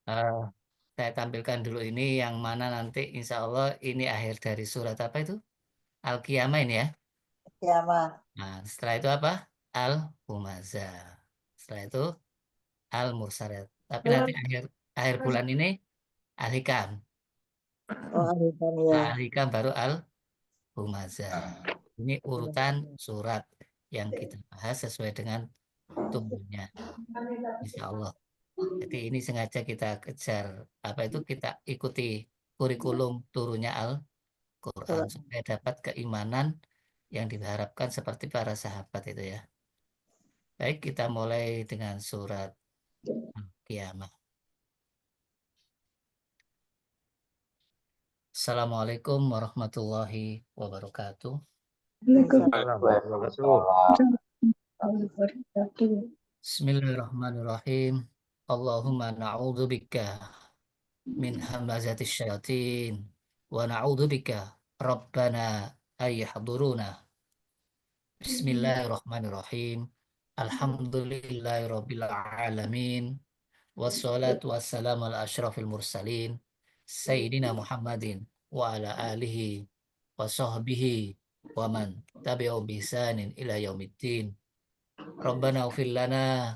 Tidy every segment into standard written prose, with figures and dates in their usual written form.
Eh, saya tampilkan dulu ini yang mana nanti insya Allah ini akhir dari surat apa itu? Al-Qiyamah ini ya. Ya, mah. Nah, setelah itu apa? Al-Humazah. Setelah itu Al-Mursalat. Tapi nanti akhir akhir bulan ini Al-Hikam. Oh, Arifan ya. Setelah Al-Hikam baru Al-Humazah. Ini urutan surat yang kita bahas sesuai dengan tumbuhnya, insya Allah. Jadi ini sengaja kita kejar apa itu kita ikuti kurikulum turunnya Al-Quran Surat. supaya dapat keimanan yang diharapkan seperti para sahabat itu ya. Baik, kita mulai dengan surat Al-Qiyamah. Assalamualaikum warahmatullahi wabarakatuh. Waalaikumsalam warahmatullahi wabarakatuh. Bismillahirrahmanirrahim. Allahumma na'udzubika min hamazatis syayatin wa na'udzubika rabbana ayyahduruna. Bismillahirrahmanirrahim. Alhamdulillahirabbil alamin. Wassalatu wassalamu ala asyrafil mursalin Sayyidina Muhammadin wa ala alihi wa sahbihi wa man tabi'u bisanin ila yaumiddin. Rabbana ufir lana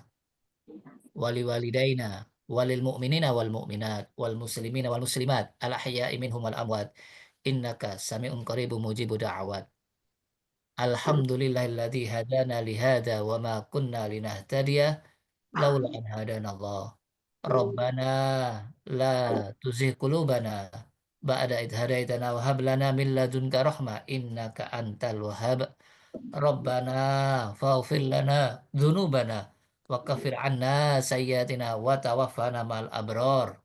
wali walidaina walil mu'minina wal mu'minat wal muslimina wal muslimat al ahya'i minhum wal amwat innaka sami'un qaribun mujibu da'awat. Alhamdulillahilladzi hadana li hadza wa ma kunna linahtadiya laula an hadanallah. Rabbana la tuzigh qulubana ba'da idh hadaitana wa hab lana min ladunka rahmah innaka antal wahhab. Rabbana faghfir lana dzunubana wa kaffir 'anna sayyi'atina wa tawaffana ma'al abrar.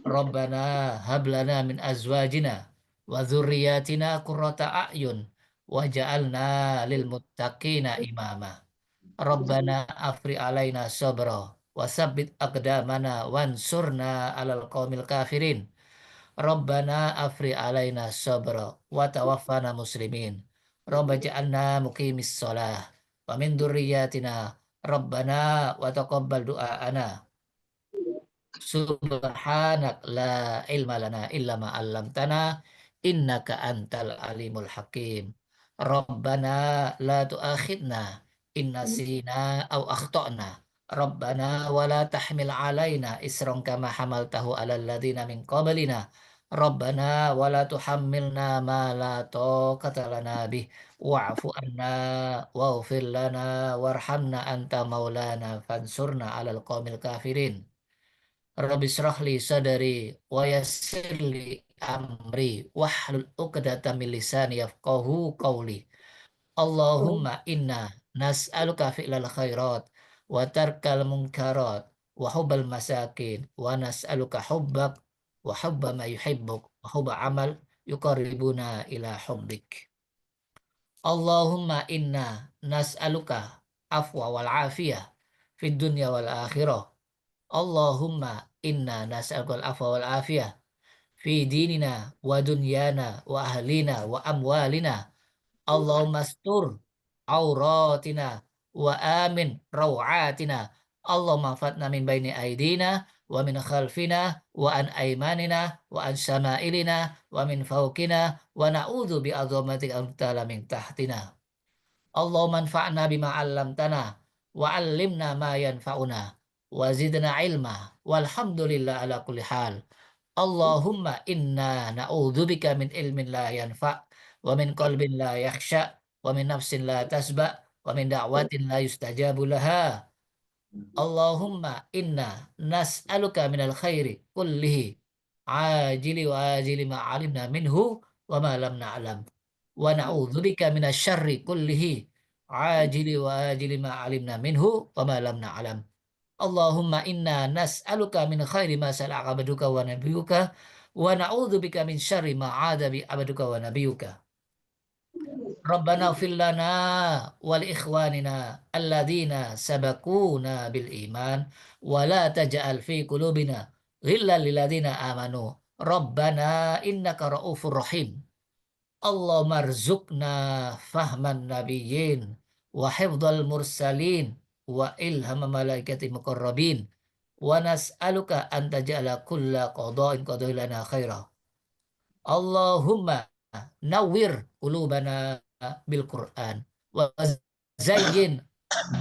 Rabbana hab lana min azwajina wa dzurriyyatina qurrata a'yun waj'alna lil muttaqina imama. Rabbana afri alaina sabra wa sabbit aqdamana wansurna alal qaumil kafirin. Rabbana afri alaina sabra wa tawaffana muslimin. Rabba ja'alna muqimis shalah wa min dzurriyyatina Rabbana wa taqabbal du'aana. Subhanak la ilma lana illa ma 'allamtana innaka antal alimul hakim. Rabbana la tu'akhidna in nasina aw akhtana. Rabbana wa la tahmil 'alaina isran kama hamaltahu 'alal ladzina min qablina. Rabbana wa la tuhammilna ma la taqata lana bih wa'fu anna waghfir lana warhamna anta maulana fansurna 'alal qaumil kafirin. Rabbi shrah li sadari wa yassir li amri wahlul 'uqdatam min lisani yafqahu qawli. Allahumma inna nas'aluka fi'lal khairat wa tarkal munkarat wa hubbal masakin wa nas'aluka hubbak wa hubba ma yuhibbuk wa hubba amal yuqarribuna ila hubbik. Allahumma inna nas'aluka afwa wal afiyah fid dunya wal akhirah. Allahumma inna nas'alukal afwa wal afiyah fi dinina wa dunyana wa ahlina wa amwalina. Allahumma astur auratina wa amin rawatina. Allahumma fatna min baini aidina wa min khalfina wa an aimanina wa an syama'ilina wa min fawqina wa na'udzu bi azamatika an tala min tahtina. Allahumma anfa'na bima 'allamtana wa 'allimna ma yanfa'una wa zidna ilma walhamdulillah ala kulli hal. Allahumma inna na'udzubika min ilmin la yanfa' wa min qalbin la yakhsha wa min nafsin la tasba' wa min da'watin la yustajabu laha. Allahumma inna nas'aluka minal khairi kullihi ajili wa ajili ma 'alimna minhu wa ma lam na'lam wa na'udzubika minasy syarri kullihi ajili wa ajili ma 'alimna minhu wa ma lam na'lam. Allahumma inna nas'aluka min khairi ma salaka abduka wa nabiyuka wa na'udzubika min syarri ma 'ada bi abduka wa nabiyuka. Rabbana ighfir lana wa li ikhwanina alladzina sabaquna bil iman wa la taj'al fi qulubina ghillan lil ladzina amanu. Rabbana innaka ra'ufur rahim. Allahumma rzuqna fahman nabiyyin wa hifdzal mursalin wa ilham malaikati muqarrabin wa nas'aluka an taj'ala kulla qada'in qada'in lana khaira. Allahumma nawwir qulubana bil Qur'an wa zayyin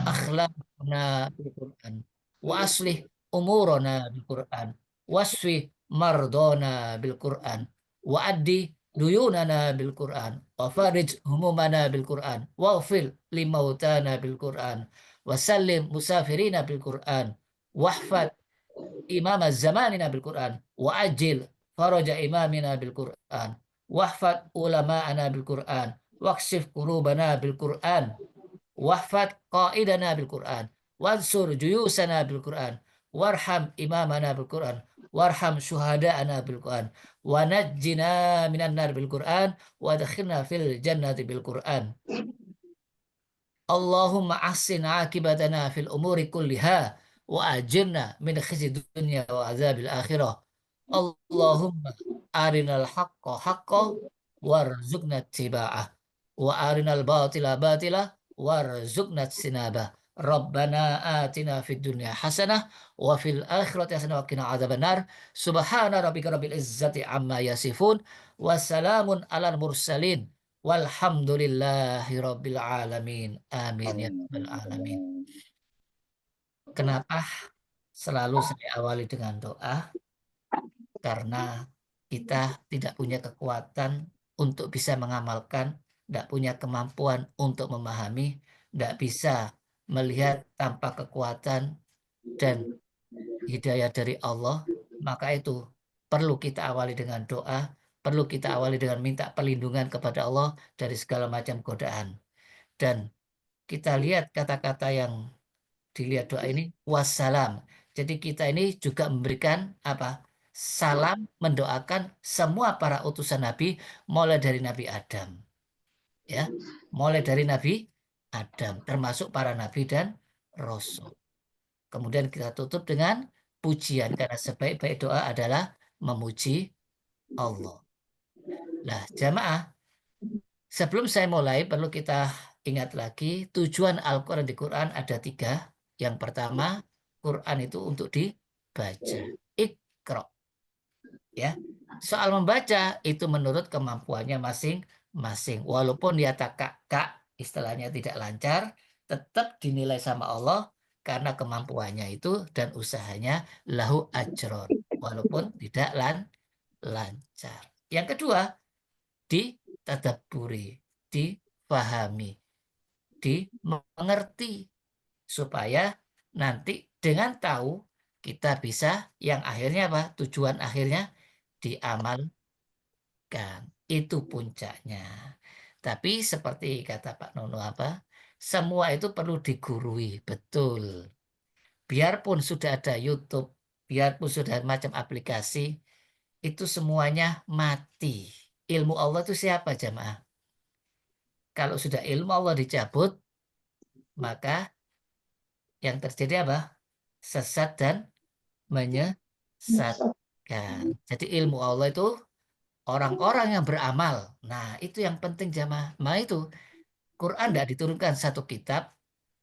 akhlaqna bil Qur'an wa aslih umurana bil Qur'an wasfi mardona bil Qur'an wa addi duyunana bil Qur'an wa farij humumana bil Qur'an waghfir limautana bil Qur'an wa sallim musafirina bil Qur'an wahfad imam zamanina bil Qur'an wa ajil faraja imamina bil Qur'an wahfad ulama'ana bil Qur'an waqsif qulubana bil Qur'an wahfad qaidana bil Qur'an wansur juyusana bil Qur'an warham imamana bil Qur'an warham syuhada'ana bil Qur'an wa najjina minan nar bil Qur'an wa adkhilna fil jannati bil Qur'an. Allahumma ahsin akibatana fil umuri kulliha wa ajirna min khizyi dunya wa azabil akhirah. Allahumma arinal haqqa haqqa warzuqna tiba'ah wa arinal batila batila warzuqna sinabah. Rabbana atina fid dunya hasanah wa fil akhirati hasanah wa qina adzabannar. Subhana rabbika rabbil izzati amma yasifun wa salamun alal mursalin. Walhamdulillahi rabbil alamin. Amin ya rabbal alamin. Kenapa selalu saya awali dengan doa? Karena kita tidak punya kekuatan untuk bisa mengamalkan, tidak punya kemampuan untuk memahami, tidak bisa melihat tanpa kekuatan dan hidayah dari Allah. Maka itu perlu kita awali dengan doa, perlu kita awali dengan minta perlindungan kepada Allah dari segala macam godaan. Dan kita lihat kata-kata yang dilihat doa ini, wassalam. Jadi kita ini juga memberikan apa? Salam, mendoakan semua para utusan Nabi, mulai dari Nabi Adam. Ya, mulai dari Nabi Adam, termasuk para Nabi dan Rasul. Kemudian kita tutup dengan pujian, karena sebaik-baik doa adalah memuji Allah. Nah, jamaah, sebelum saya mulai, perlu kita ingat lagi, tujuan Al-Quran di Quran ada 3. Yang pertama, Quran itu untuk dibaca. Iqra. Ya. Soal membaca, itu menurut kemampuannya masing-masing. Walaupun dia tak istilahnya tidak lancar, tetap dinilai sama Allah karena kemampuannya itu dan usahanya lahu ajron. Walaupun tidak lancar. Yang kedua, ditadabburi, dipahami, dimengerti, supaya nanti dengan tahu kita bisa yang akhirnya apa? Tujuan akhirnya diamalkan. Itu puncaknya. Tapi seperti kata Pak Nono apa? Semua itu perlu digurui, betul. Biarpun sudah ada YouTube, biarpun sudah ada macam aplikasi, itu semuanya mati. Ilmu Allah itu siapa jamaah? Kalau sudah ilmu Allah dicabut, maka yang terjadi apa? Sesat dan menyesatkan. Jadi ilmu Allah itu orang-orang yang beramal. Nah, itu yang penting jamaah. Nah, itu Quran tidak diturunkan satu kitab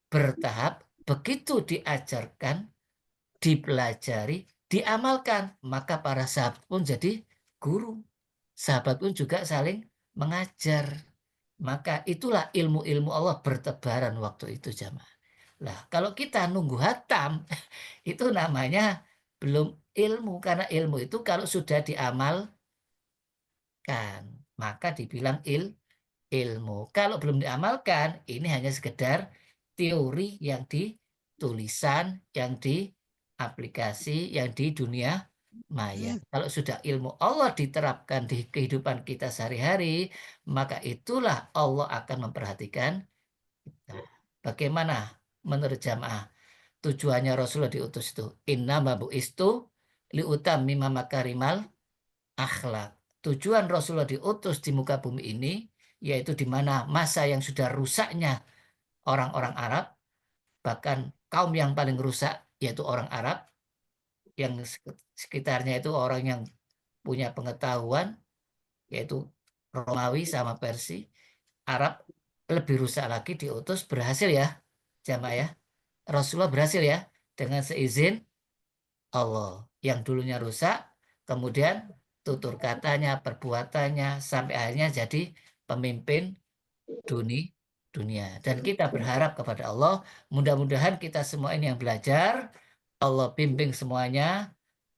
bertahap, begitu diajarkan, dipelajari, diamalkan, maka para sahabat pun jadi guru. Sahabat pun juga saling mengajar. Maka itulah ilmu-ilmu Allah bertebaran waktu itu jamaah. Nah, kalau kita nunggu hatam, itu namanya belum ilmu. Karena ilmu itu kalau sudah diamalkan, maka dibilang ilmu. Kalau belum diamalkan, ini hanya sekedar teori yang di tulisan, yang di aplikasi, yang di dunia maya. Kalau sudah ilmu Allah diterapkan di kehidupan kita sehari-hari, maka itulah Allah akan memperhatikan kita. Bagaimana menurut jamaah tujuannya Rasulullah diutus itu? Innama bu'istu liutammima makarimal akhlak. Tujuan Rasulullah diutus di muka bumi ini, yaitu di mana masa yang sudah rusaknya orang-orang Arab, bahkan kaum yang paling rusak yaitu orang Arab, yang sekitarnya itu orang yang punya pengetahuan, yaitu Romawi sama Persia. Arab lebih rusak lagi, diutus, berhasil ya jamaah ya. Rasulullah berhasil ya dengan seizin Allah. Yang dulunya rusak, kemudian tutur katanya, perbuatannya, sampai akhirnya jadi pemimpin dunia. Dan kita berharap kepada Allah, mudah-mudahan kita semua ini yang belajar, Allah bimbing semuanya,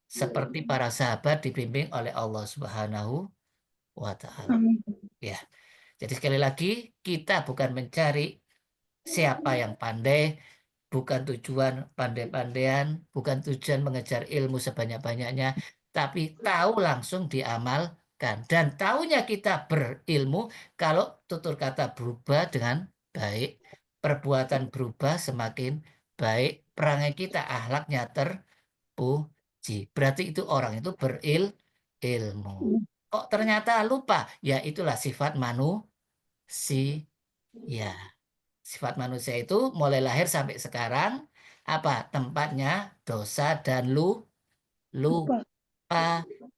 seperti para sahabat dibimbing oleh Allah Subhanahu wa Ta'ala. Amin. Ya, jadi sekali lagi, kita bukan mencari siapa yang pandai, bukan tujuan pandai-pandaian, bukan tujuan mengejar ilmu sebanyak-banyaknya, tapi tahu langsung diamalkan. Dan tahunya kita berilmu kalau tutur kata berubah dengan baik, perbuatan berubah semakin baik, perangai kita akhlaknya terpuji. Berarti itu orang itu berilmu. Kok ternyata lupa? Ya itulah sifat manusia. Sifat manusia itu mulai lahir sampai sekarang apa? Tempatnya dosa dan lupa.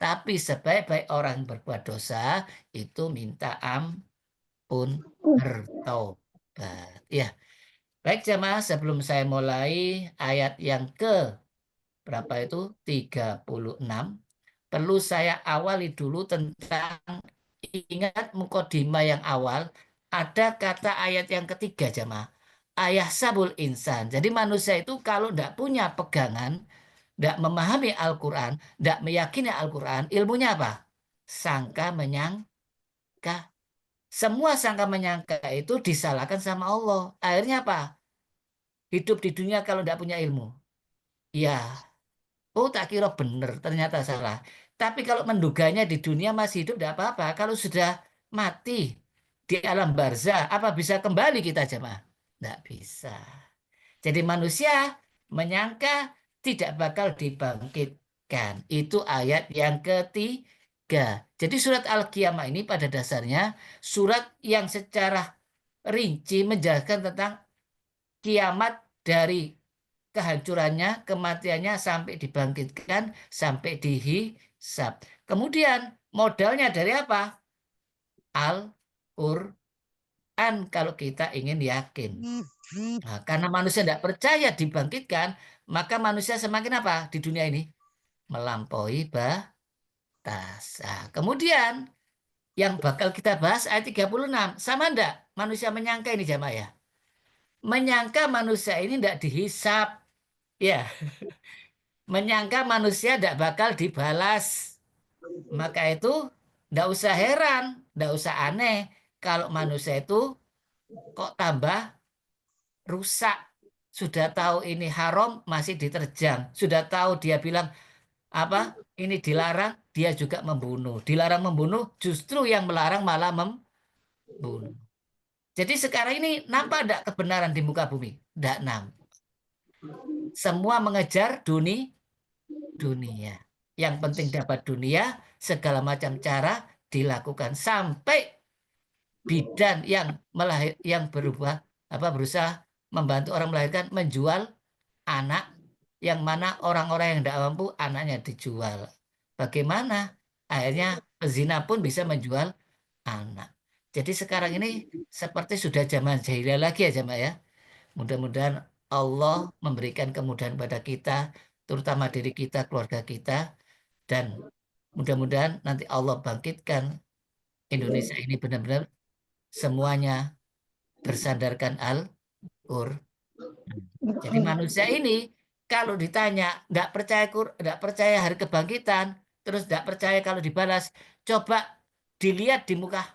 Tapi sebaik-baik orang berbuat dosa itu minta ampun, bertobat. Ya, baik jemaah, sebelum saya mulai ayat yang ke berapa itu? 36. Perlu saya awali dulu tentang, ingat mukadimah yang awal, ada kata ayat yang ketiga jemaah. Ayah sabul insan. Jadi manusia itu kalau tidak punya pegangan, tidak memahami Al-Quran, tidak meyakini Al-Quran, ilmunya apa? Sangka menyangka. Semua sangka menyangka itu disalahkan sama Allah. Akhirnya apa? Hidup di dunia kalau tidak punya ilmu. Ya, oh tak kira benar, ternyata salah. Tapi kalau menduganya di dunia masih hidup tidak apa-apa. Kalau sudah mati di alam barzah, apa bisa kembali kita jemaah? Tidak bisa. Jadi manusia menyangka tidak bakal dibangkitkan. Itu ayat yang ketiga. Jadi surat Al-Qiyamah ini pada dasarnya surat yang secara rinci menjelaskan tentang kiamat dari kehancurannya, kematiannya sampai dibangkitkan, sampai dihisab. Kemudian modalnya dari apa? Al-Quran kalau kita ingin yakin. Nah, karena manusia tidak percaya dibangkitkan, maka manusia semakin apa di dunia ini? Melampaui batas. Nah, kemudian yang bakal kita bahas ayat 36. Sama enggak? Manusia menyangka ini jamaah ya. Menyangka manusia ini tidak dihisap. Ya, menyangka manusia tidak bakal dibalas. Maka itu tidak usah heran, tidak usah aneh kalau manusia itu kok tambah rusak. Sudah tahu ini haram masih diterjang. Sudah tahu dia bilang apa? Ini dilarang, dia juga membunuh. Dilarang membunuh, justru yang melarang malah membunuh. Jadi sekarang ini nampak tidak kebenaran di muka bumi? Tidak nampak. Semua mengejar dunia. Yang penting dapat dunia, segala macam cara dilakukan sampai bidan yang berubah berusaha membantu orang melahirkan menjual anak, yang mana orang-orang yang tidak mampu anaknya dijual. Bagaimana? Akhirnya pezina pun bisa menjual anak. Jadi sekarang ini seperti sudah zaman jahiliyah lagi ya jemaah ya. Mudah-mudahan Allah memberikan kemudahan pada kita, terutama diri kita, keluarga kita, dan mudah-mudahan nanti Allah bangkitkan Indonesia ini benar-benar semuanya bersandarkan Al-Qur'an. Jadi manusia ini kalau ditanya tidak percaya hari kebangkitan, terus tidak percaya kalau dibalas, coba dilihat di muka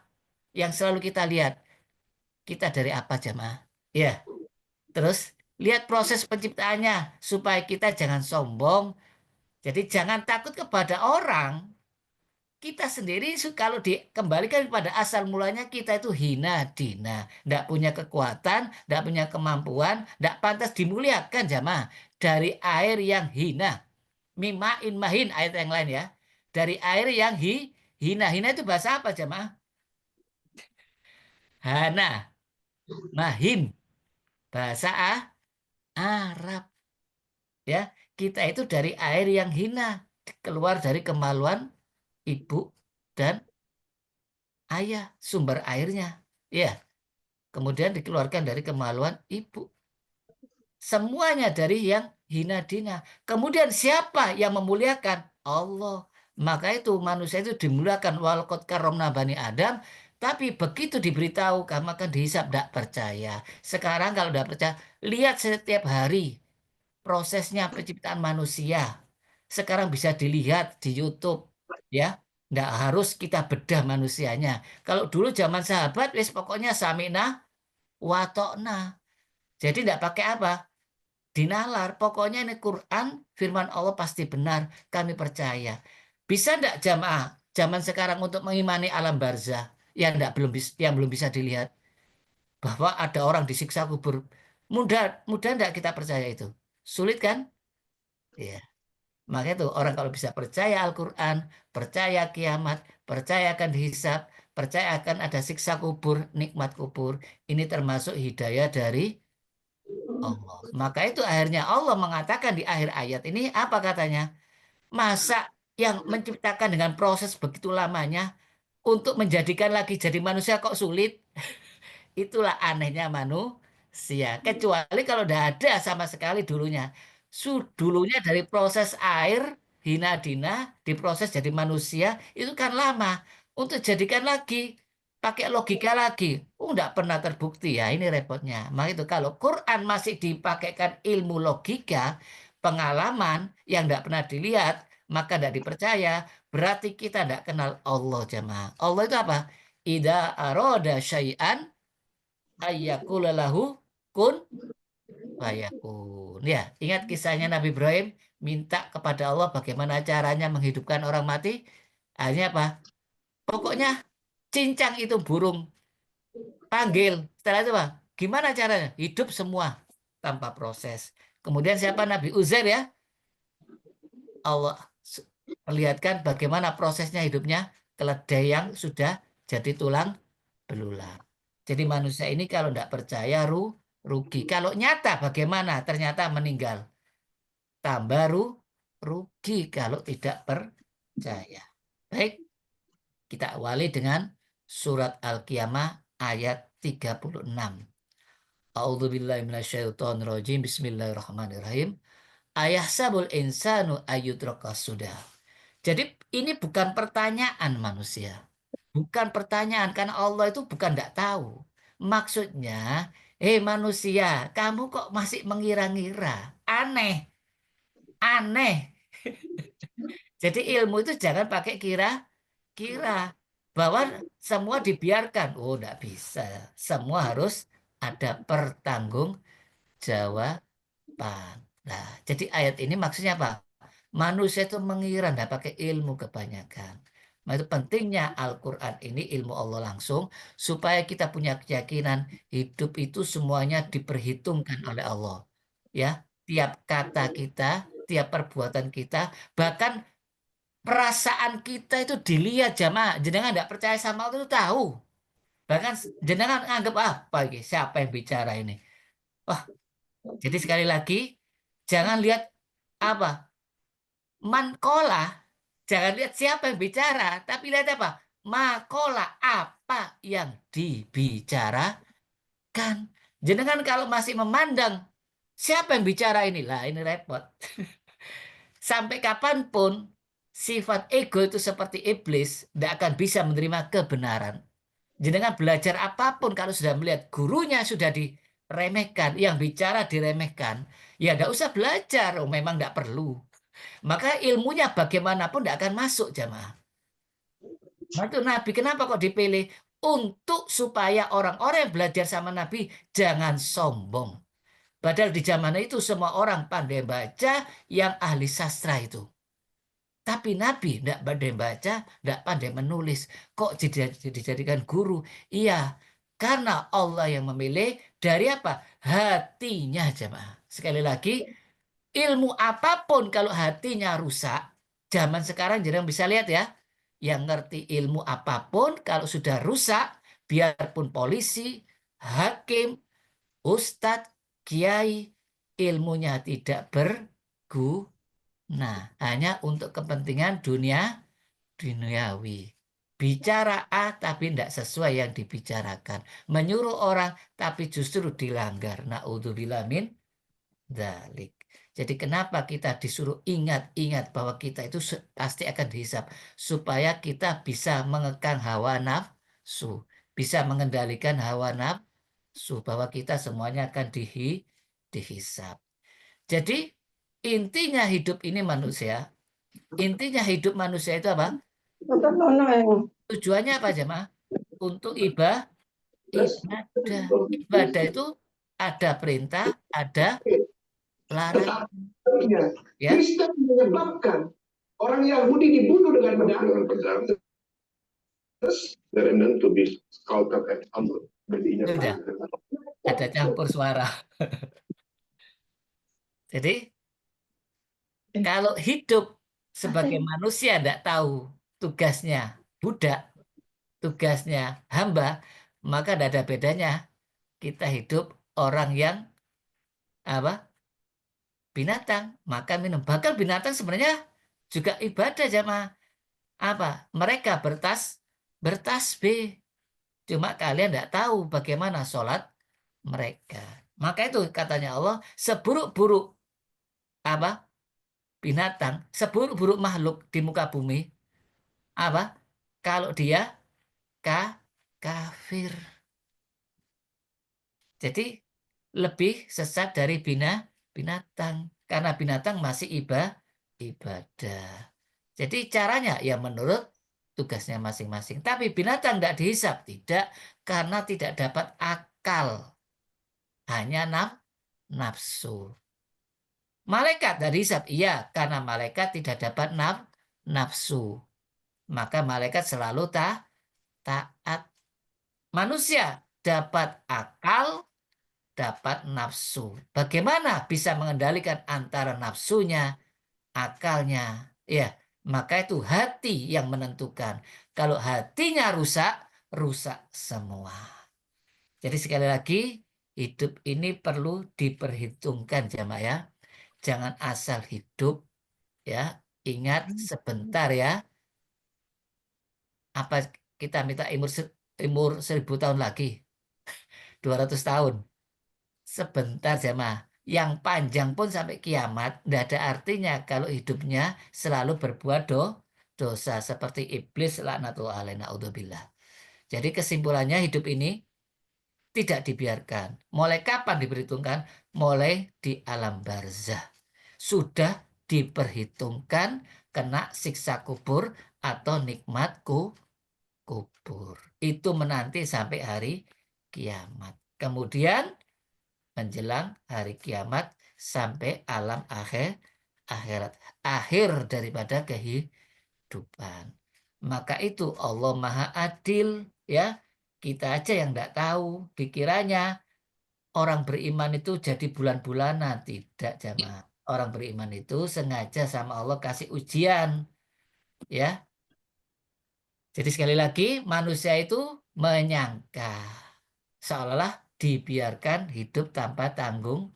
yang selalu kita lihat. Kita dari apa jemaah? Ya, terus lihat proses penciptaannya supaya kita jangan sombong. Jadi jangan takut kepada orang. Kita sendiri kalau dikembalikan pada asal mulanya kita itu hina dina, tidak punya kekuatan, tidak punya kemampuan, tidak pantas dimuliakan jamaah. Dari air yang hina, mimain mahin ayat yang lain ya. Dari air yang hina, hina itu bahasa apa jamaah? Hana, mahin, bahasa Arab ya. Kita itu dari air yang hina, keluar dari kemaluan ibu dan ayah, sumber airnya. Ya, kemudian dikeluarkan dari kemaluan ibu. semuanya dari yang hina dina. Kemudian siapa yang memuliakan? Allah. Maka itu manusia itu dimuliakan walaqad karramna bani Adam. Tapi begitu diberitahu kamu akan dihisab, tidak percaya. Sekarang kalau tidak percaya, lihat setiap hari prosesnya penciptaan manusia. Sekarang bisa dilihat di YouTube, ya. Nggak harus kita bedah manusianya. Kalau dulu zaman sahabat, wis pokoknya samina watokna. Jadi tidak pakai apa? Dinalar. Pokoknya ini Quran, firman Allah pasti benar. Kami percaya. Bisa tidak jamaah zaman sekarang untuk mengimani alam barzah yang belum bisa dilihat? Bahwa ada orang disiksa kubur. Mudah, mudah tidak kita percaya itu? Sulit kan? Ya. Maka itu orang kalau bisa percaya Al-Quran, percaya kiamat, percaya akan dihisab, percaya akan ada siksa kubur, nikmat kubur. Ini termasuk hidayah dari Allah. Maka itu akhirnya Allah mengatakan di akhir ayat ini apa katanya? Masa yang menciptakan dengan proses begitu lamanya untuk menjadikan lagi jadi manusia kok sulit? Itulah anehnya manusia. Kecuali kalau tidak ada sama sekali dulunya. Dulunya dari proses air, hina dina, diproses jadi manusia, itu kan lama. Untuk jadikan lagi, pakai logika lagi. Tidak pernah terbukti ya, ini repotnya. Maka itu kalau Quran masih dipakaikan ilmu logika, pengalaman yang tidak pernah dilihat, maka tidak dipercaya. Berarti kita tidak kenal Allah jamaah. Allah itu apa? Ida aroda syai'an ayyakula lahu kun fayakun. Ya, ingat kisahnya Nabi Ibrahim minta kepada Allah bagaimana caranya menghidupkan orang mati. Akhirnya apa? Pokoknya cincang itu burung panggil. Setelah itu apa? Gimana caranya? Hidup semua tanpa proses. Kemudian siapa Nabi Uzair ya? Allah perlihatkan bagaimana prosesnya hidupnya keledai yang sudah jadi tulang belulang. Jadi manusia ini kalau tidak percaya rugi. Kalau nyata bagaimana? Ternyata meninggal. Tambah rugi kalau tidak percaya. Baik, kita awali dengan surat Al-Qiyamah ayat 36. A'udzubillahi minasyaitonirrajim. Bismillahirrahmanirrahim. Ayahsabul insanu ayyutraka sudah. Jadi ini bukan pertanyaan manusia. Bukan pertanyaan, karena Allah itu bukan tidak tahu. Maksudnya, manusia, kamu kok masih mengira-ngira? Aneh, aneh. Jadi ilmu itu jangan pakai kira-kira. Bahwa semua dibiarkan. Oh, tidak bisa. Semua harus ada pertanggungjawaban. Nah, jadi ayat ini maksudnya apa? Manusia itu mengira, tidak pakai ilmu kebanyakan. Nah, itu pentingnya Al-Quran ini ilmu Allah langsung, supaya kita punya keyakinan hidup itu semuanya diperhitungkan oleh Allah. Ya, tiap kata kita, tiap perbuatan kita, bahkan perasaan kita itu dilihat jamaah. Jenengan tidak percaya sama Allah itu tahu. Bahkan jenengan anggap apa ini? Siapa yang bicara ini? Wah, jadi sekali lagi, jangan lihat apa mankola, jangan lihat siapa yang bicara, tapi lihat apa? Makola, apa yang dibicarakan. Jenengan kalau masih memandang siapa yang bicara inilah, ini repot. Sampai kapanpun sifat ego itu seperti iblis, tidak akan bisa menerima kebenaran. Jenengan belajar apapun kalau sudah melihat gurunya sudah diremehkan, yang bicara diremehkan, ya tidak usah belajar, oh, memang tidak perlu. Maka ilmunya bagaimanapun tidak akan masuk jamaah. Nah itu Nabi kenapa kok dipilih? Untuk supaya orang-orang yang belajar sama Nabi jangan sombong. Padahal di zaman itu semua orang pandai baca yang ahli sastra itu. Tapi Nabi tidak pandai baca, tidak pandai menulis. Kok dijadikan guru? Iya, karena Allah yang memilih dari apa? Hatinya jamaah. Sekali lagi, ilmu apapun kalau hatinya rusak, zaman sekarang jarang bisa lihat ya. Yang ngerti ilmu apapun kalau sudah rusak, biarpun polisi, hakim, ustadz, kiai, ilmunya tidak berguna. Hanya untuk kepentingan duniawi. Bicara A tapi tidak sesuai yang dibicarakan. Menyuruh orang tapi justru dilanggar. Na'udzubillah min dzalik. Jadi kenapa kita disuruh ingat-ingat bahwa kita itu pasti akan dihisab, supaya kita bisa mengekang hawa nafsu, bisa mengendalikan hawa nafsu, bahwa kita semuanya akan dihisab. Jadi intinya hidup ini manusia, intinya hidup manusia itu apa? Tujuannya apa jemaah? Untuk ibadah. Ibadah itu ada perintah, ada larangan. Ya. Kristen menyebabkan orang Yahudi dibunuh dengan pedang. To be scouted and humble. Sudah. Ada campur suara. Jadi kalau hidup sebagai manusia tidak tahu tugasnya budak, tugasnya hamba, maka tidak ada bedanya kita hidup orang yang apa? Binatang, makan minum. Bahkan binatang sebenarnya juga ibadah jamaah. Apa? Mereka bertasbih. Cuma kalian tidak tahu bagaimana sholat mereka. Maka itu katanya Allah, seburuk-buruk apa? Binatang, seburuk-buruk makhluk di muka bumi, apa? Kalau dia kafir. Jadi lebih sesat dari binatang, karena binatang masih ibadah. Jadi caranya ya menurut tugasnya masing-masing. Tapi binatang tidak dihisap, tidak, karena tidak dapat akal, hanya nafsu. Malaikat dari hisap, iya, karena malaikat tidak dapat nafsu. Maka malaikat selalu taat. Manusia dapat akal, dapat nafsu. Bagaimana bisa mengendalikan antara nafsunya, akalnya? Ya, maka itu hati yang menentukan. Kalau hatinya rusak, rusak semua. Jadi sekali lagi, hidup ini perlu diperhitungkan jamaah ya. Jangan asal hidup ya. Ingat sebentar ya. Apa kita minta umur 1000 tahun lagi? 200 tahun. Sebentar jamaah. Yang panjang pun sampai kiamat tidak ada artinya kalau hidupnya selalu berbuat dosa seperti iblis laknatullah alaih naudzubillah. Jadi kesimpulannya hidup ini tidak dibiarkan. Mulai kapan diperhitungkan? Mulai di alam barzah. Sudah diperhitungkan kena siksa kubur atau nikmatku kubur. Itu menanti sampai hari kiamat. Kemudian menjelang hari kiamat sampai alam akhirat. Akhir daripada kehidupan. Maka itu Allah Maha Adil ya. Kita aja yang tidak tahu. Dikiranya orang beriman itu jadi bulan-bulanan. Tidak jamaah. Orang beriman itu sengaja sama Allah kasih ujian. Ya. Jadi sekali lagi manusia itu menyangka seolah-olah dibiarkan hidup tanpa tanggung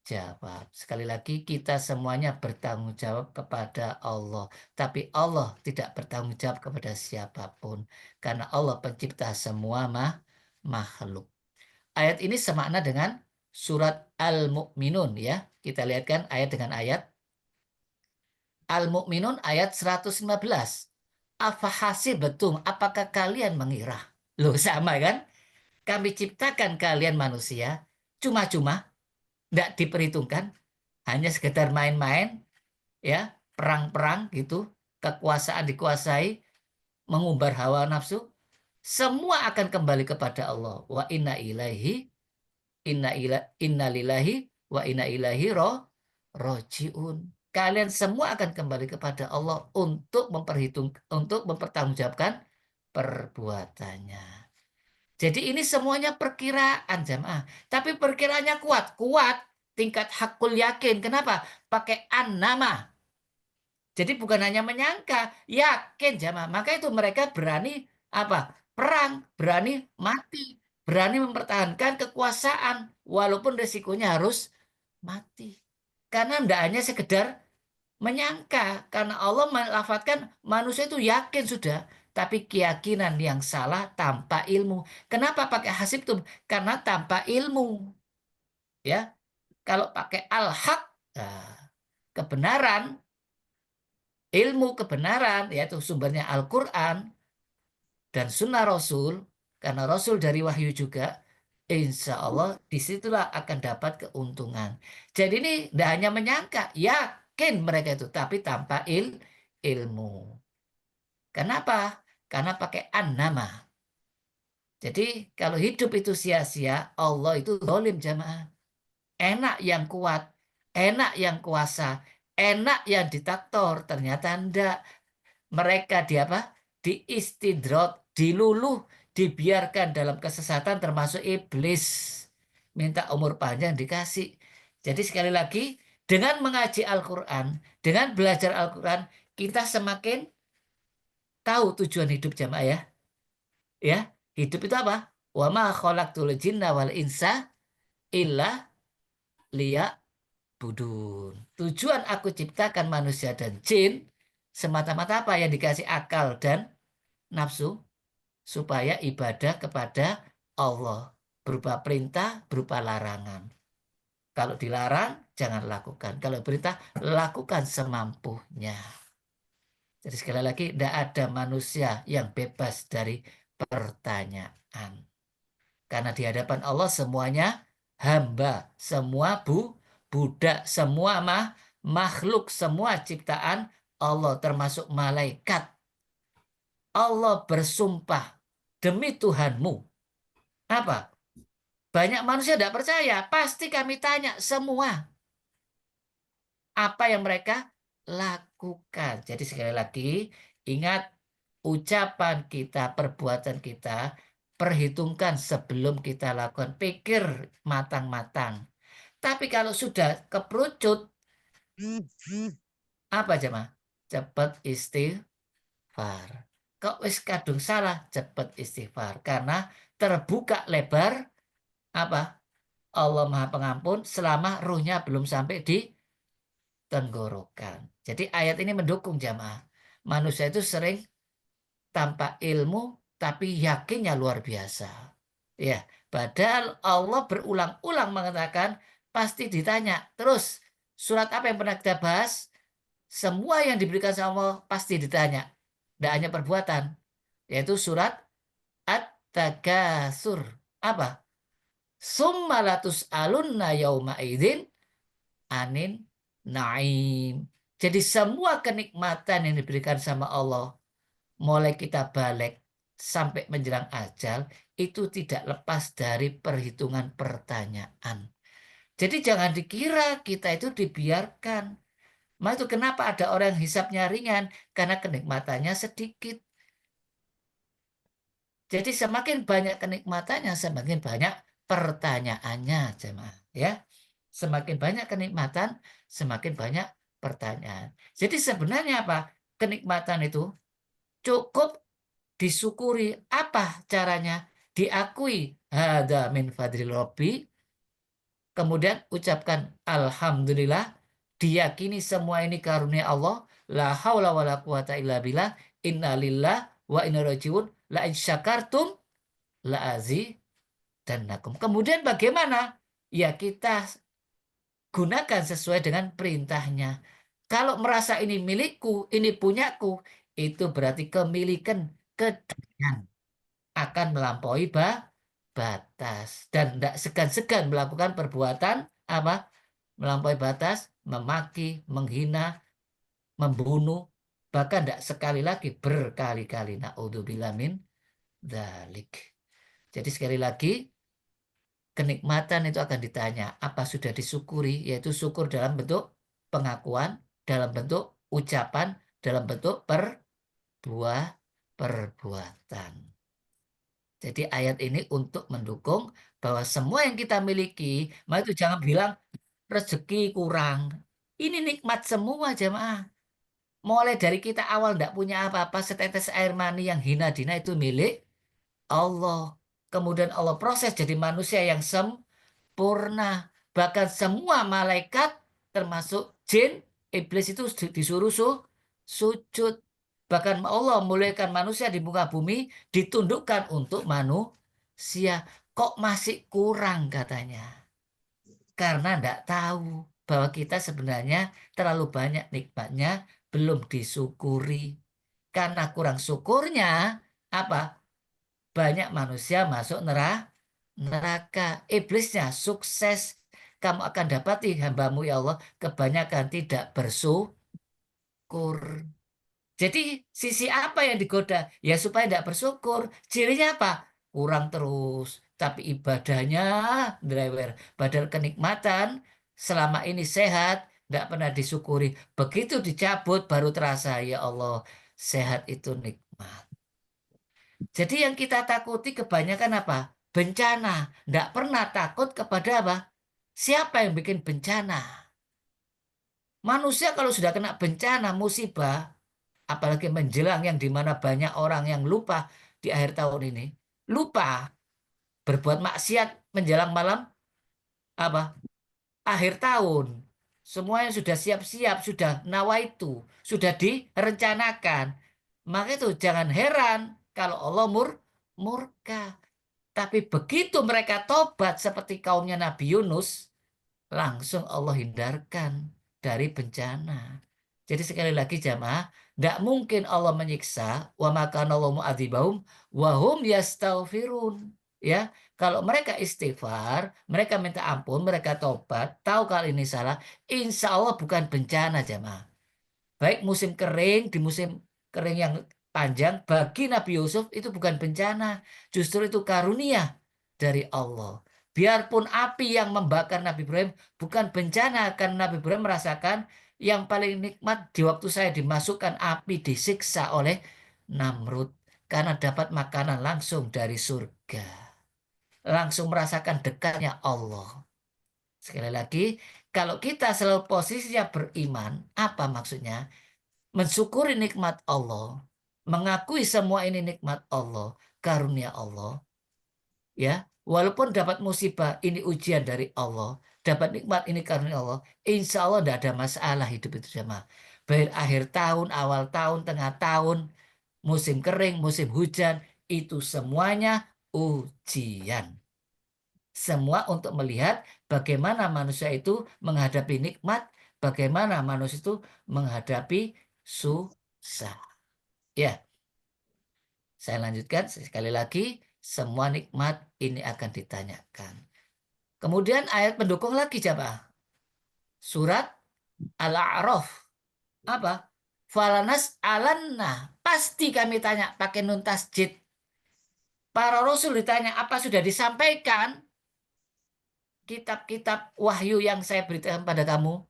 jawab. Sekali lagi kita semuanya bertanggung jawab kepada Allah. Tapi Allah tidak bertanggung jawab kepada siapapun. Karena Allah pencipta semua makhluk. Ayat ini semakna dengan surat Al-Mu'minun ya. Kita lihatkan ayat dengan ayat. Al-Mu'minun ayat 115. Afahasibatum, apakah kalian mengira? Loh sama kan? Kami ciptakan kalian manusia cuma-cuma, tidak diperhitungkan, hanya sekedar main-main, ya, perang-perang gitu, kekuasaan dikuasai, mengumbar hawa nafsu, semua akan kembali kepada Allah. Wa inna lillahi wa inna ilaihi rojiun. Kalian semua akan kembali kepada Allah untuk mempertanggungjawabkan perbuatannya. Jadi ini semuanya perkiraan jamaah. Tapi perkiraannya kuat tingkat hakul yakin. Kenapa? Pakai an-nama. Jadi bukan hanya menyangka, yakin jamaah. Maka itu mereka berani apa? Perang, berani mati, berani mempertahankan kekuasaan walaupun resikonya harus mati. Karena tidak hanya sekedar menyangka, karena Allah melafadzkan manusia itu yakin sudah, tapi keyakinan yang salah tanpa ilmu. Kenapa pakai hasibtum? Karena tanpa ilmu. Ya. Kalau pakai al-haq, kebenaran, ilmu kebenaran, yaitu sumbernya Al-Quran dan sunnah Rasul, karena Rasul dari wahyu juga, insya Allah disitulah akan dapat keuntungan. Jadi ini tidak hanya menyangka, yakin mereka itu, tapi tanpa ilmu. Kenapa? Karena pakai an-nama. Jadi kalau hidup itu sia-sia, Allah itu zalim jamaah. Enak yang kuat, enak yang kuasa, enak yang diktator. Ternyata enggak. Mereka diistidrot, diluluh, dibiarkan dalam kesesatan termasuk iblis. Minta umur panjang dikasih. Jadi sekali lagi, dengan mengaji Al-Quran, dengan belajar Al-Quran, kita semakin tahu tujuan hidup jamaah ya. Ya, hidup itu apa? Wa ma khalaqtul jinna wal insa illa liya'budun. Tujuan aku ciptakan manusia dan jin semata-mata apa? Yang dikasih akal dan nafsu supaya ibadah kepada Allah berupa perintah, berupa larangan. Kalau dilarang, jangan lakukan. Kalau perintah, lakukan semampunya. Jadi sekali lagi, tidak ada manusia yang bebas dari pertanyaan. Karena di hadapan Allah semuanya hamba, semua budak, semua makhluk, semua ciptaan Allah termasuk malaikat. Allah bersumpah demi Tuhanmu. Apa? Banyak manusia tidak percaya. Pasti kami tanya semua. Apa yang mereka lakukan. Jadi sekali lagi, ingat ucapan kita, perbuatan kita, perhitungkan sebelum kita lakukan. Pikir matang-matang. Tapi kalau sudah keperucut, apa jemaah? Cepat istighfar. Kok wis kadung salah, cepat istighfar. Karena terbuka lebar, apa? Allah Maha Pengampun selama ruhnya belum sampai di tenggorokan. Jadi ayat ini mendukung jamaah. Manusia itu sering tanpa ilmu tapi yakinnya luar biasa. Ya, padahal Allah berulang-ulang mengatakan pasti ditanya. Terus surat apa yang pernah kita bahas? Semua yang diberikan sama Allah pasti ditanya. Tidak hanya perbuatan. Yaitu surat At-Takatsur. Apa? Summa latus'alunna yauma idzin anin naim. Jadi semua kenikmatan yang diberikan sama Allah, mulai kita balik sampai menjelang ajal, itu tidak lepas dari perhitungan pertanyaan. Jadi jangan dikira kita itu dibiarkan. Maka itu kenapa ada orang yang hisapnya ringan? Karena kenikmatannya sedikit. Jadi semakin banyak kenikmatannya, semakin banyak pertanyaannya, jemaah. Ya, semakin banyak kenikmatan, semakin banyak pertanyaan. Jadi sebenarnya apa? Kenikmatan itu cukup disyukuri. Apa caranya? Diakui hada min fadlil rabbi. Kemudian ucapkan alhamdulillah. Diyakini semua ini karunia Allah. La haula wala quwata illa billah. Inna lillah wa inna rajiun. La in syakartum la azidannakum. Kemudian bagaimana? Ya kita gunakan sesuai dengan perintahnya. Kalau merasa ini milikku, ini punyaku, itu berarti kemilikan keduniaan akan melampaui batas dan tidak segan-segan melakukan perbuatan apa? Melampaui batas, memaki, menghina, membunuh, bahkan tidak sekali lagi berkali-kali. Naudzubillah min dzalik. Jadi sekali lagi kenikmatan itu akan ditanya apa sudah disyukuri, yaitu syukur dalam bentuk pengakuan, dalam bentuk ucapan, dalam bentuk perbuatan. Jadi ayat ini untuk mendukung bahwa semua yang kita miliki, maka itu jangan bilang rezeki kurang. Ini nikmat semua jemaah. Mulai dari kita awal tidak punya apa-apa, setetes air mani yang hina dina itu milik Allah. Kemudian Allah proses jadi manusia yang sempurna. Bahkan semua malaikat termasuk jin, iblis itu disuruh sujud. Bahkan Allah memuliakan manusia di muka bumi ditundukkan untuk manusia. Kok masih kurang katanya. Karena tidak tahu bahwa kita sebenarnya terlalu banyak nikmatnya belum disyukuri. Karena kurang syukurnya, apa? Banyak manusia masuk neraka. Iblisnya sukses. Kamu akan dapati hambamu ya Allah kebanyakan tidak bersyukur. Jadi sisi apa yang digoda? Ya supaya tidak bersyukur. Cirinya apa? Kurang terus. Tapi ibadahnya drewer. Padahal kenikmatan selama ini sehat, tidak pernah disyukuri. Begitu dicabut baru terasa, ya Allah, sehat itu nikmat. Jadi yang kita takuti kebanyakan apa? Bencana. Tidak pernah takut kepada apa? Siapa yang bikin bencana? Manusia kalau sudah kena bencana, musibah, apalagi menjelang yang dimana banyak orang yang lupa di akhir tahun ini, lupa berbuat maksiat menjelang malam apa? Akhir tahun. Semuanya sudah siap-siap, sudah nawaitu, sudah direncanakan. Maka itu jangan heran kalau Allah murka. Tapi begitu mereka tobat seperti kaumnya Nabi Yunus, langsung Allah hindarkan dari bencana. Jadi sekali lagi jamaah, tidak mungkin Allah menyiksa wa makana Allahu mu'adzibahum wa hum yastaghfirun. Ya, kalau mereka istighfar, mereka minta ampun, mereka tobat, tahu kalau ini salah, insya Allah bukan bencana jamaah. Baik musim kering, di musim kering yang panjang, bagi Nabi Yusuf itu bukan bencana, justru itu karunia dari Allah. Biarpun api yang membakar Nabi Ibrahim bukan bencana, karena Nabi Ibrahim merasakan yang paling nikmat di waktu saya dimasukkan api disiksa oleh Namrud. Karena dapat makanan langsung dari surga. Langsung merasakan dekatnya Allah. Sekali lagi, kalau kita selalu posisinya beriman, apa maksudnya? Mensyukuri nikmat Allah, mengakui semua ini nikmat Allah, karunia Allah, ya, walaupun dapat musibah ini ujian dari Allah, dapat nikmat ini karunia Allah, insya Allah tidak ada masalah hidup itu sama. Baik akhir tahun, awal tahun, tengah tahun, musim kering, musim hujan, itu semuanya ujian. Semua untuk melihat bagaimana manusia itu menghadapi nikmat, bagaimana manusia itu menghadapi susah. Ya, saya lanjutkan sekali lagi, semua nikmat ini akan ditanyakan. Kemudian ayat pendukung lagi coba. Surat Al-A'raf. Apa? Falanas alanna. Pasti kami tanya pakai nun tasjid. Para rasul ditanya apa sudah disampaikan kitab-kitab wahyu yang saya berikan pada kamu.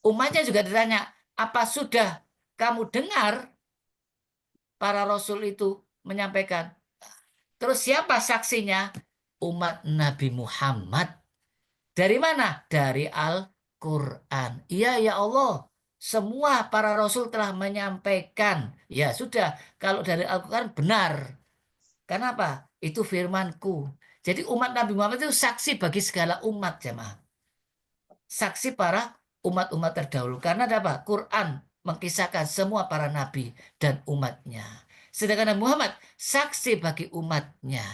Umatnya juga ditanya, apa sudah kamu dengar para rasul itu menyampaikan? Terus siapa saksinya? Umat Nabi Muhammad. Dari mana? Dari Al-Quran. Iya ya Allah, semua para rasul telah menyampaikan. Ya sudah, kalau dari Al-Quran benar. Kenapa? Itu firmanku. Jadi umat Nabi Muhammad itu saksi bagi segala umat jemaah. Saksi para umat-umat terdahulu. Karena ada apa? Quran mengkisahkan semua para nabi dan umatnya. Sedangkan Nabi Muhammad saksi bagi umatnya.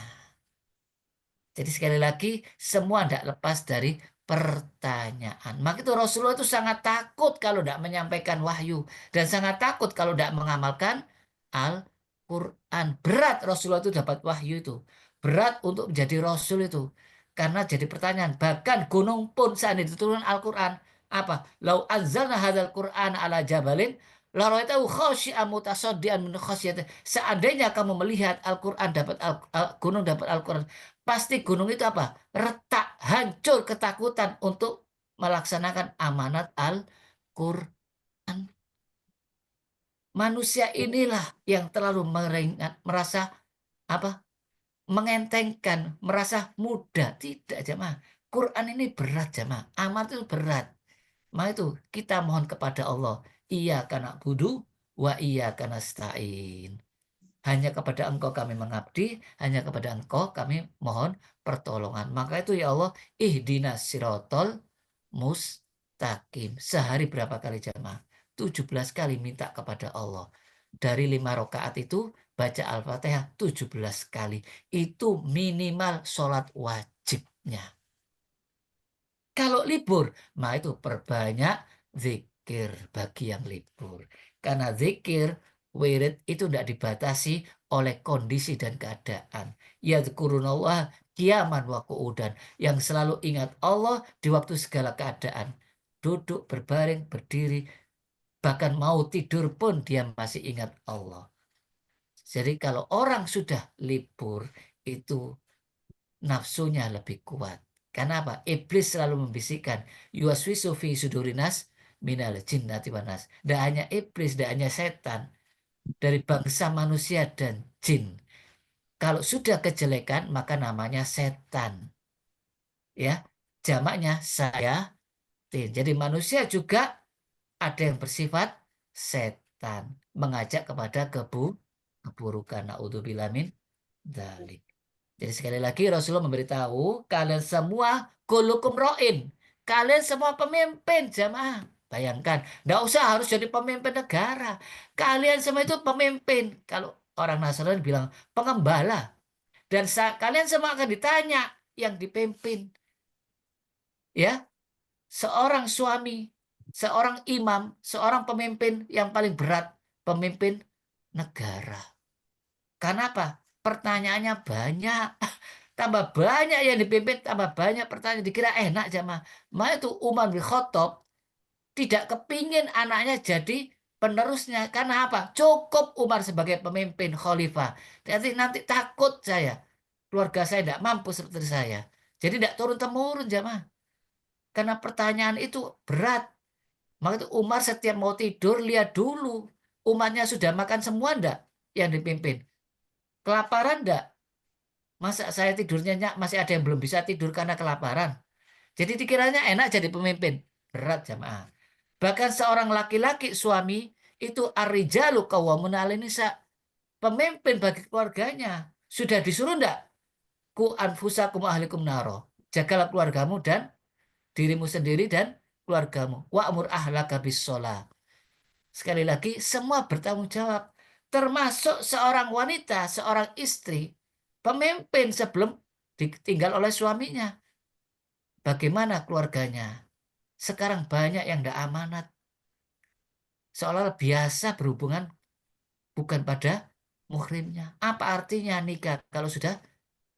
Jadi sekali lagi semua tidak lepas dari pertanyaan. Maka itu Rasulullah itu sangat takut kalau tidak menyampaikan wahyu. Dan sangat takut kalau tidak mengamalkan Al-Quran. Berat Rasulullah itu dapat wahyu itu. Berat untuk menjadi Rasul itu. Karena jadi pertanyaan. Bahkan gunung pun saat diturunkan Al-Quran. Apa? Lau anzalna hadzal Qur'an ala jabalin la ra'aitahu khashi'an mutasaddian min khasyatillah. Seandainya kamu melihat Al-Quran dapat gunung dapat Al-Quran, pasti gunung itu apa? Retak, hancur ketakutan untuk melaksanakan amanat Al-Quran. Manusia inilah yang terlalu merasa apa? Mengentengkan, merasa mudah. Tidak, jemaah. Quran ini berat, jemaah. Amanat itu berat. Maka itu kita mohon kepada Allah. Iya karena budu, wa iya karena stain. Hanya kepada Engkau kami mengabdi, hanya kepada Engkau kami mohon pertolongan. Maka itu ya Allah, ihdinas sirotol mustaqim. Sehari berapa kali jamaah? 17 kali minta kepada Allah. Dari 5 rakaat itu baca Al-Fatihah 17 kali. Itu minimal sholat wajibnya. Kalau libur, nah itu perbanyak zikir bagi yang libur. Karena zikir, wirid itu tidak dibatasi oleh kondisi dan keadaan. Yadhkurunallah qiyaman wa qu'udan. Yang selalu ingat Allah di waktu segala keadaan. Duduk, berbaring, berdiri, bahkan mau tidur pun dia masih ingat Allah. Jadi kalau orang sudah libur, itu nafsunya lebih kuat. Karena apa? Iblis selalu membisikkan, yuwaswisu fi sudurinas minal jinnati wan nas. Tidak hanya iblis, tidak hanya setan, dari bangsa manusia dan jin. Kalau sudah kejelekan, maka namanya setan. Ya, jamaknya sayatin. Jadi manusia juga ada yang bersifat setan, mengajak kepada keburukan. Naudzubillah min dzalik. Jadi sekali lagi Rasulullah memberitahu kalian semua kulukum ro'in. Kalian semua pemimpin jamaah. Bayangkan, tidak usah harus jadi pemimpin negara. Kalian semua itu pemimpin. Kalau orang Nasrani bilang pengembala. Dan kalian semua akan ditanya yang dipimpin. Ya, seorang suami, seorang imam, seorang pemimpin yang paling berat, pemimpin negara. Karena apa? Pertanyaannya banyak. Tambah banyak yang dipimpin, tambah banyak pertanyaan. Dikira enak jamaah. Maka itu Umar bin Khattab tidak kepingin anaknya jadi penerusnya. Karena apa? Cukup Umar sebagai pemimpin khalifah. Nanti takut saya. Keluarga saya tidak mampu seperti saya. Jadi tidak turun-temurun jamaah. Karena pertanyaan itu berat. Maka itu Umar setiap mau tidur lihat dulu. Umatnya sudah makan semua enggak yang dipimpin? Kelaparan enggak? Masa saya tidurnya masih ada yang belum bisa tidur karena kelaparan. Jadi dikiranya enak jadi pemimpin. Berat jamaah. Bahkan seorang laki-laki suami itu ar-rijalu qawwamun 'alan nisa. Pemimpin bagi keluarganya. Sudah disuruh enggak? Ku anfusakum ahlikum naro. Jagalah keluargamu dan dirimu sendiri dan keluargamu. Wa'mur ahlaka bis-shalah. Sekali lagi semua bertanggung jawab. Termasuk seorang wanita, seorang istri, pemimpin sebelum ditinggal oleh suaminya. Bagaimana keluarganya? Sekarang banyak yang tidak amanat. Seolah-olah biasa berhubungan bukan pada muhrimnya. Apa artinya nikah kalau sudah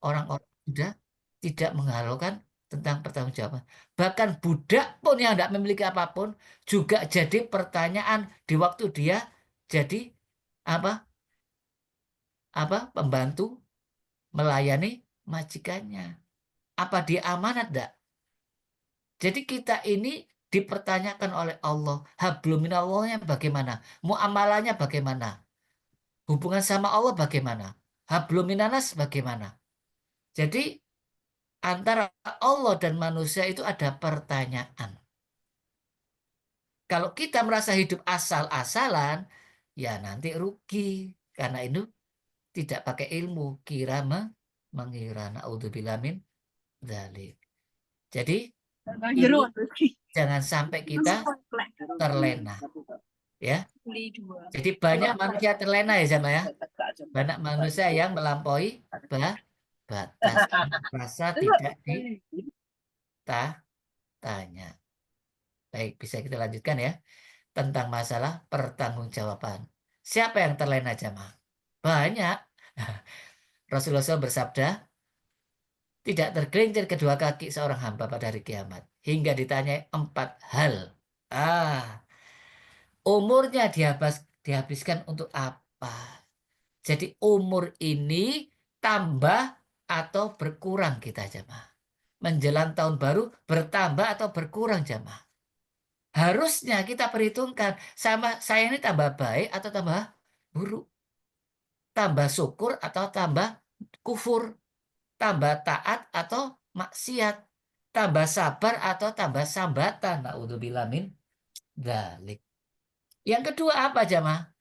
orang-orang sudah tidak menghalalkan tentang pertanggungjawaban. Bahkan budak pun yang tidak memiliki apapun juga jadi pertanyaan di waktu dia jadi apa pembantu melayani majikannya. Apa dia amanat enggak? Jadi kita ini dipertanyakan oleh Allah. Hablum minallahnya bagaimana? Muamalahnya bagaimana? Hubungan sama Allah bagaimana? Hablum minanas bagaimana? Jadi antara Allah dan manusia itu ada pertanyaan. Kalau kita merasa hidup asal-asalan, ya nanti rugi. Karena itu tidak pakai ilmu. Kira mengira. Na'udzubillah min dzalik. Jadi ini jangan sampai kita terlena. Ya. Jadi banyak manusia terlena ya sama ya. Banyak manusia yang melampaui batas. Rasa tidak ditanya. Baik, bisa kita lanjutkan ya. Tentang masalah pertanggungjawaban. Siapa yang terlena jamaah? Banyak. Rasulullah SAW bersabda, tidak tergelincir kedua kaki seorang hamba pada hari kiamat. Hingga ditanyai 4 hal. Umurnya dihabiskan untuk apa? Jadi umur ini tambah atau berkurang kita jamaah. Menjelang tahun baru bertambah atau berkurang jamaah. Harusnya kita perhitungkan sama saya ini tambah baik atau tambah buruk. Tambah syukur atau tambah kufur. Tambah taat atau maksiat. Tambah sabar atau tambah sambatan. Na'udzubillah min dzalik. Yang kedua apa jamaah?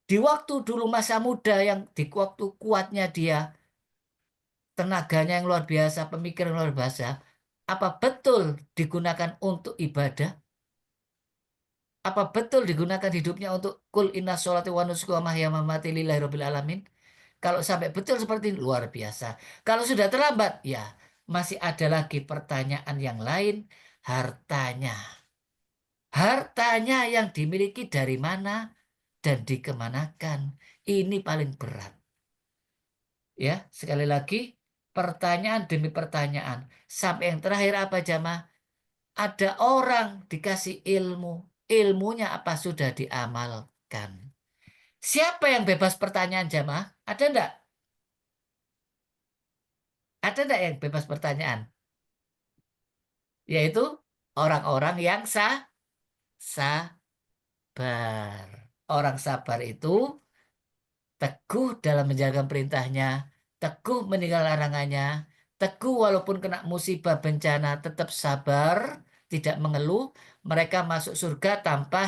Di waktu dulu masa muda yang di waktu kuatnya dia, tenaganya yang luar biasa, pemikiran luar biasa, apa betul digunakan untuk ibadah? Apa betul digunakan hidupnya untuk kul inna sholati wa nusuki wa mahya mamati lillahi rabbil alamin? Kalau sampai betul seperti ini, luar biasa. Kalau sudah terlambat, ya masih ada lagi pertanyaan yang lain. hartanya. Hartanya yang dimiliki dari mana dan dikemanakan. Ini paling berat. Ya, sekali lagi pertanyaan demi pertanyaan. Sampai yang terakhir apa jamaah? Ada orang dikasih ilmu. Ilmunya apa sudah diamalkan? Siapa yang bebas pertanyaan jamaah? Ada enggak? Ada enggak yang bebas pertanyaan? Yaitu orang-orang yang sabar. Orang sabar itu teguh dalam menjalankan perintahnya, teguh meninggal larangannya, teguh walaupun kena musibah bencana tetap sabar, tidak mengeluh, mereka masuk surga tanpa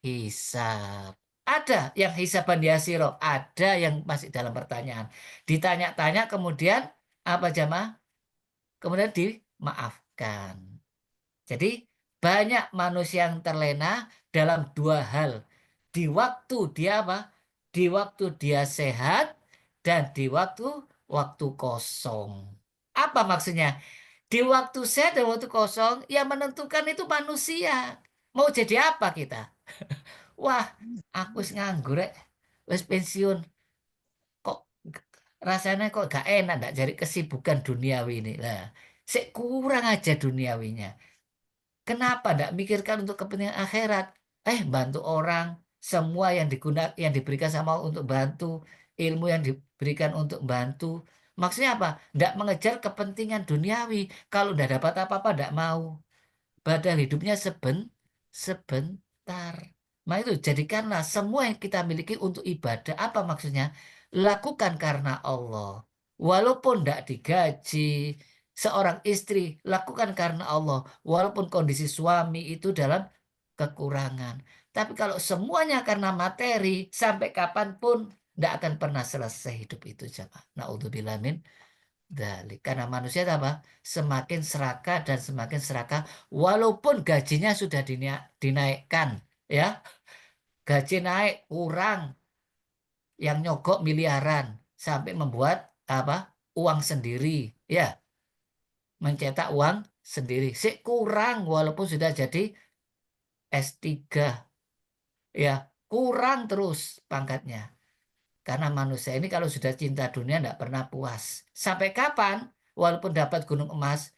hisab. Ada yang hisaban yasiro, ada yang masih dalam pertanyaan. Ditanya-tanya kemudian apa jamaah? Kemudian dimaafkan. Jadi banyak manusia yang terlena dalam dua hal. Di waktu dia apa? Di waktu dia sehat dan di waktu kosong. Apa maksudnya? Di waktu sehat dan waktu kosong yang menentukan itu manusia. Mau jadi apa kita? Wah, aku wis nganggur rek. Wis pensiun. Kok rasanya kok gak enak gak cari kesibukan duniawi ini. Lah, sik kurang aja duniawinya. Kenapa tidak mikirkan untuk kepentingan akhirat? Bantu orang, semua yang diberikan sama Allah untuk bantu, ilmu yang diberikan untuk bantu. Maksudnya apa? Tidak mengejar kepentingan duniawi. Kalau tidak dapat apa-apa, tidak mau. Padahal hidupnya sebentar. Nah itu jadikanlah semua yang kita miliki untuk ibadah. Apa maksudnya? Lakukan karena Allah. Walaupun tidak digaji, seorang istri lakukan karena Allah. Walaupun kondisi suami itu dalam kekurangan. Tapi kalau semuanya karena materi, sampai kapanpun tidak akan pernah selesai hidup itu. Na'udzubillah min dzalik. Karena manusia apa? Semakin serakah dan semakin serakah walaupun gajinya sudah dinaikkan, ya. Gaji naik kurang, yang nyogok miliaran sampai membuat apa? Uang sendiri, ya. Mencetak uang sendiri. Kurang walaupun sudah jadi S3, ya. Kurang terus pangkatnya. Karena manusia ini kalau sudah cinta dunia tidak pernah puas. Sampai kapan? Walaupun dapat gunung emas,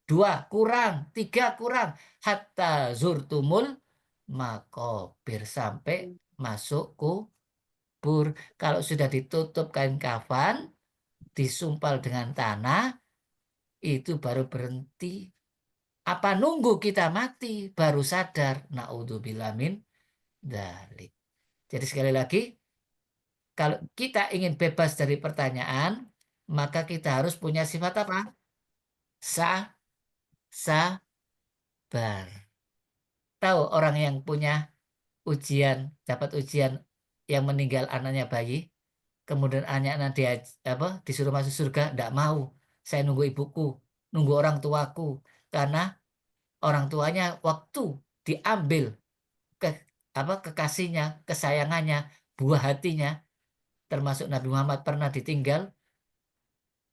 2 kurang, 3 kurang. Hatta zurtumul makobir. Sampai masuk kubur. Kalau sudah ditutup kain kafan, disumpal dengan tanah, itu baru berhenti. Apa nunggu kita mati, baru sadar. Na'udzubillah min dzalik. Jadi sekali lagi, kalau kita ingin bebas dari pertanyaan, maka kita harus punya sifat apa? Sabar. Tahu orang yang punya dapat ujian yang meninggal anaknya bayi, kemudian anak dia disuruh masuk surga, tidak mau. Saya nunggu ibuku, nunggu orang tuaku, karena orang tuanya waktu diambil ke kekasihnya, kesayangannya, buah hatinya, termasuk Nabi Muhammad pernah ditinggal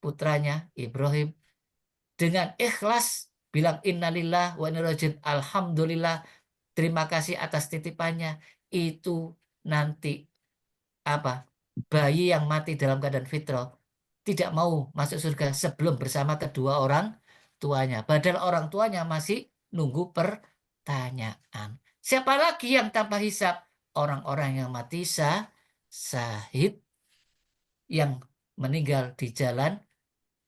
putranya Ibrahim dengan ikhlas bilang innalillah wa inna ilaihi raji'un, alhamdulillah, terima kasih atas titipannya. Itu nanti bayi yang mati dalam keadaan fitrah tidak mau masuk surga sebelum bersama kedua orang tuanya. Padahal orang tuanya masih nunggu pertanyaan. Siapa lagi yang tanpa hisab? Orang-orang yang mati syahid, yang meninggal di jalan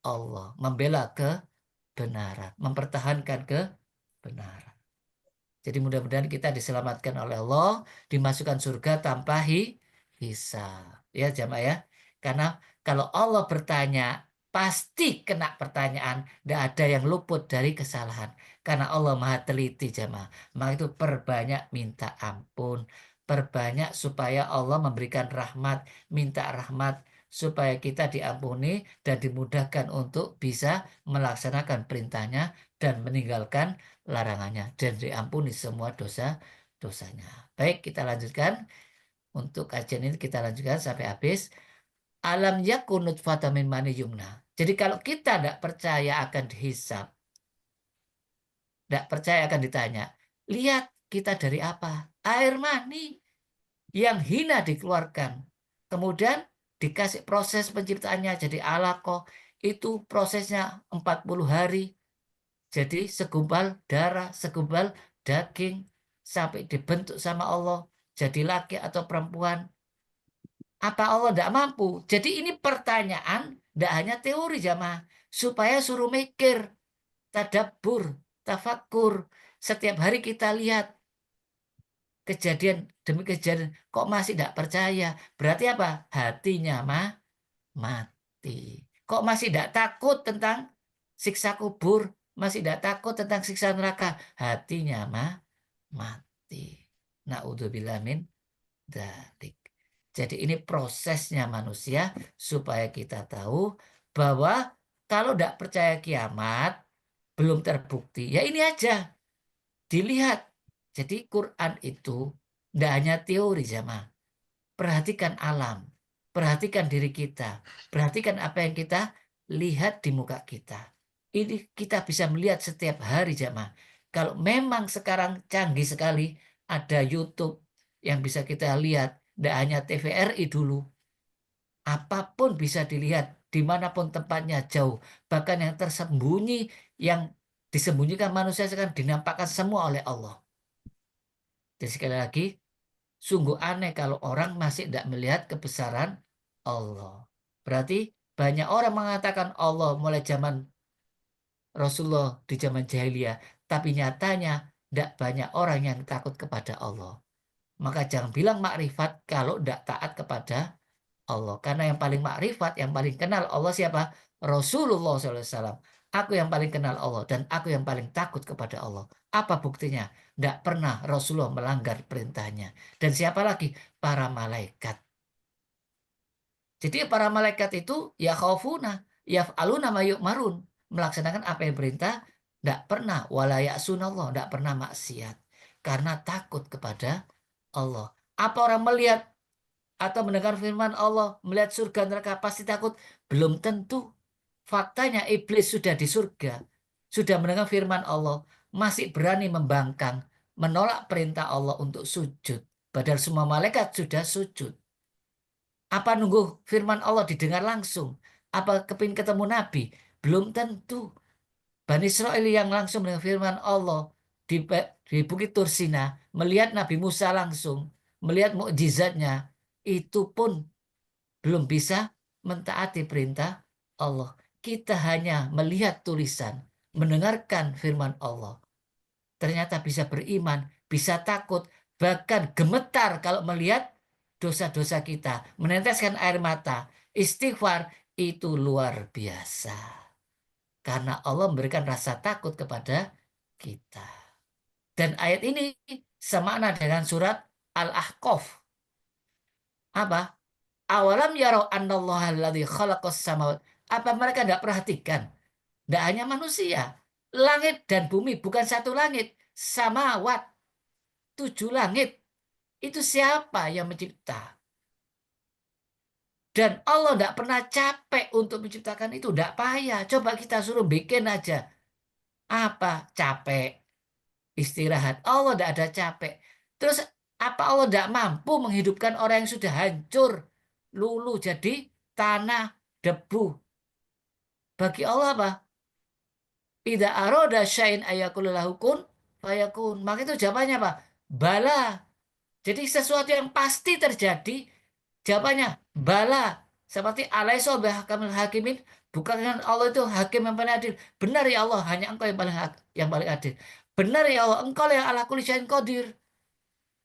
Allah, membela kebenaran, mempertahankan kebenaran. Jadi mudah-mudahan kita diselamatkan oleh Allah, dimasukkan surga tanpa hisab. Ya jamaah ya. Karena kalau Allah bertanya, pasti kena pertanyaan. Tidak ada yang luput dari kesalahan. Karena Allah maha teliti jamaah. Maka itu perbanyak minta ampun. Perbanyak supaya Allah memberikan rahmat. Minta rahmat supaya kita diampuni dan dimudahkan untuk bisa melaksanakan perintahnya dan meninggalkan larangannya dan diampuni semua dosa-dosanya. Baik, kita lanjutkan. Untuk kajian ini kita lanjutkan sampai habis. Alam yakun nutfatan min mani yumna. Jadi kalau kita tidak percaya akan dihisab, Tidak percaya akan ditanya. Lihat kita dari apa? Air mani yang hina dikeluarkan. Kemudian dikasih proses penciptaannya jadi alaqah. Itu prosesnya 40 hari. Jadi segumpal darah, segumpal daging. Sampai dibentuk sama Allah. Jadi laki atau perempuan. Apa Allah tidak mampu? Jadi ini pertanyaan, tidak hanya teori jamaah. Supaya suruh mikir, tadabbur, tafakur. Setiap hari kita lihat kejadian demi kejadian. Kok masih tidak percaya? Berarti apa? Hatinya mati. Kok masih tidak takut tentang siksa kubur? Masih tidak takut tentang siksa neraka? Hatinya mati. Na'udzubillah min dzalik. Jadi ini prosesnya manusia supaya kita tahu bahwa kalau tidak percaya kiamat belum terbukti. Ya ini aja. Dilihat. Jadi Quran itu tidak hanya teori jamaah. Perhatikan alam. Perhatikan diri kita. Perhatikan apa yang kita lihat di muka kita. Ini kita bisa melihat setiap hari jamaah. Kalau memang sekarang canggih sekali ada YouTube yang bisa kita lihat. Tidak hanya TVRI dulu. Apapun bisa dilihat dimanapun tempatnya jauh. Bahkan yang tersembunyi, yang disembunyikan manusia sekarang dinampakkan semua oleh Allah. Jadi sekali lagi, sungguh aneh kalau orang masih tidak melihat kebesaran Allah. Berarti banyak orang mengatakan Allah mulai zaman Rasulullah di zaman jahiliyah. Tapi nyatanya tidak banyak orang yang takut kepada Allah. Maka jangan bilang makrifat kalau tidak taat kepada Allah. Karena yang paling makrifat, yang paling kenal Allah siapa? Rasulullah SAW. Aku yang paling kenal Allah dan aku yang paling takut kepada Allah. Apa buktinya? Tidak pernah Rasulullah melanggar perintahnya. Dan siapa lagi? Para malaikat. Jadi para malaikat itu ya khaufuna, yaf'aluna ma yu'marun. Melaksanakan apa yang perintah, tidak pernah wala ya'sunallah, tidak pernah maksiat. Karena takut kepada Allah. Apa orang melihat atau mendengar firman Allah, melihat surga neraka pasti takut? Belum tentu. Faktanya iblis sudah di surga, sudah mendengar firman Allah, masih berani membangkang, menolak perintah Allah untuk sujud. Padahal semua malaikat sudah sujud. Apa nunggu firman Allah didengar langsung? Apa kepingin ketemu Nabi? Belum tentu. Bani Israel yang langsung mendengar firman Allah di Bukit Tursina, melihat Nabi Musa langsung, melihat mukjizatnya, itu pun belum bisa mentaati perintah Allah. Kita hanya melihat tulisan, mendengarkan firman Allah. Ternyata bisa beriman, bisa takut, bahkan gemetar kalau melihat dosa-dosa kita, meneteskan air mata. Istighfar itu luar biasa. Karena Allah memberikan rasa takut kepada kita. Dan ayat ini semakna dengan surat Al-Ahqaf. Apa? Awalam yarau annallaha alladzi khalaqas samawati. Apa mereka tidak perhatikan? Tidak hanya manusia. Langit dan bumi bukan satu langit. Samawat. 7 langit. Itu siapa yang mencipta? Dan Allah tidak pernah capek untuk menciptakan itu. Tidak payah. Coba kita suruh bikin aja. Apa? Capek. Istirahat. Allah tidak ada capek. Terus apa Allah tidak mampu menghidupkan orang yang sudah hancur? Lulu jadi tanah, debu. Bagi Allah apa? Idza aroda syai'in ayakul lahukun fayakun. Maka itu jawabannya apa? Bala. Jadi sesuatu yang pasti terjadi, jawabannya bala. Seperti alaisa bihkamil hakimin, bukan Allah itu hakim yang paling adil. Benar ya Allah, hanya Engkau yang paling adil. Benar ya Allah, Engkau yang ala kulli syai'in qadir.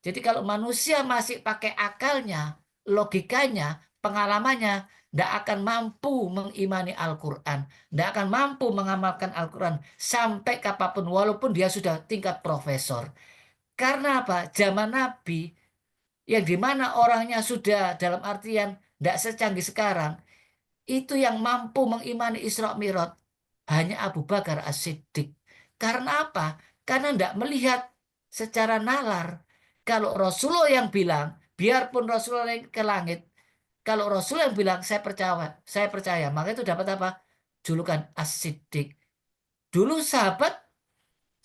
Jadi kalau manusia masih pakai akalnya, logikanya, pengalamannya, tidak akan mampu mengimani Al-Quran. Tidak akan mampu mengamalkan Al-Quran sampai kapanpun, walaupun dia sudah tingkat profesor. Karena apa? Zaman Nabi, yang dimana orangnya sudah dalam artian tidak secanggih sekarang, itu yang mampu mengimani Isra Mi'raj hanya Abu Bakar As-Siddiq. Karena apa? Karena tidak melihat secara nalar. Kalau Rasulullah yang bilang, biarpun Rasulullah yang ke langit, kalau Rasulullah yang bilang saya percaya, maka itu dapat apa? Julukan As-Siddiq. Dulu sahabat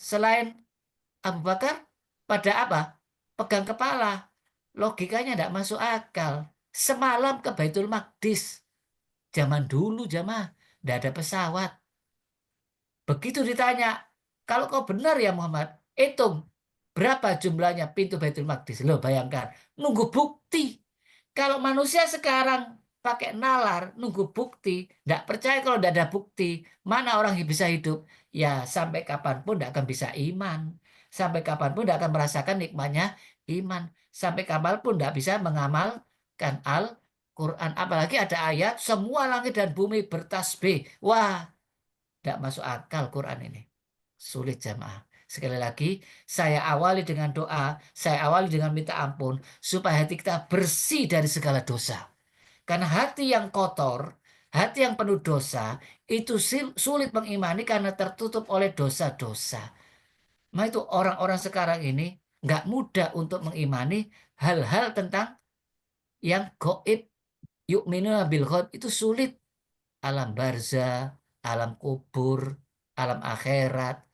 selain Abu Bakar pada apa? Pegang kepala. Logikanya tidak masuk akal. Semalam ke Baitul Maqdis. Zaman dulu jamaah, tidak ada pesawat. Begitu ditanya, kalau kau benar ya Muhammad, hitung berapa jumlahnya pintu Baitul Maqdis. Loh bayangkan, nunggu bukti. Kalau manusia sekarang pakai nalar, nunggu bukti, tidak percaya kalau tidak ada bukti, mana orang yang bisa hidup? Ya sampai kapanpun tidak akan bisa iman. Sampai kapanpun tidak akan merasakan nikmatnya iman. Sampai kapanpun tidak bisa mengamalkan Al-Quran. Apalagi ada ayat, semua langit dan bumi bertasbih. Wah, tidak masuk akal Quran ini. Sulit jamaah. Sekali lagi, saya awali dengan doa, saya awali dengan minta ampun, supaya hati kita bersih dari segala dosa. Karena hati yang kotor, hati yang penuh dosa, itu sulit mengimani karena tertutup oleh dosa-dosa. Nah itu orang-orang sekarang ini nggak mudah untuk mengimani hal-hal tentang yang gaib, yu'minuna bil ghaib, itu sulit. Alam barzah, alam kubur, alam akhirat,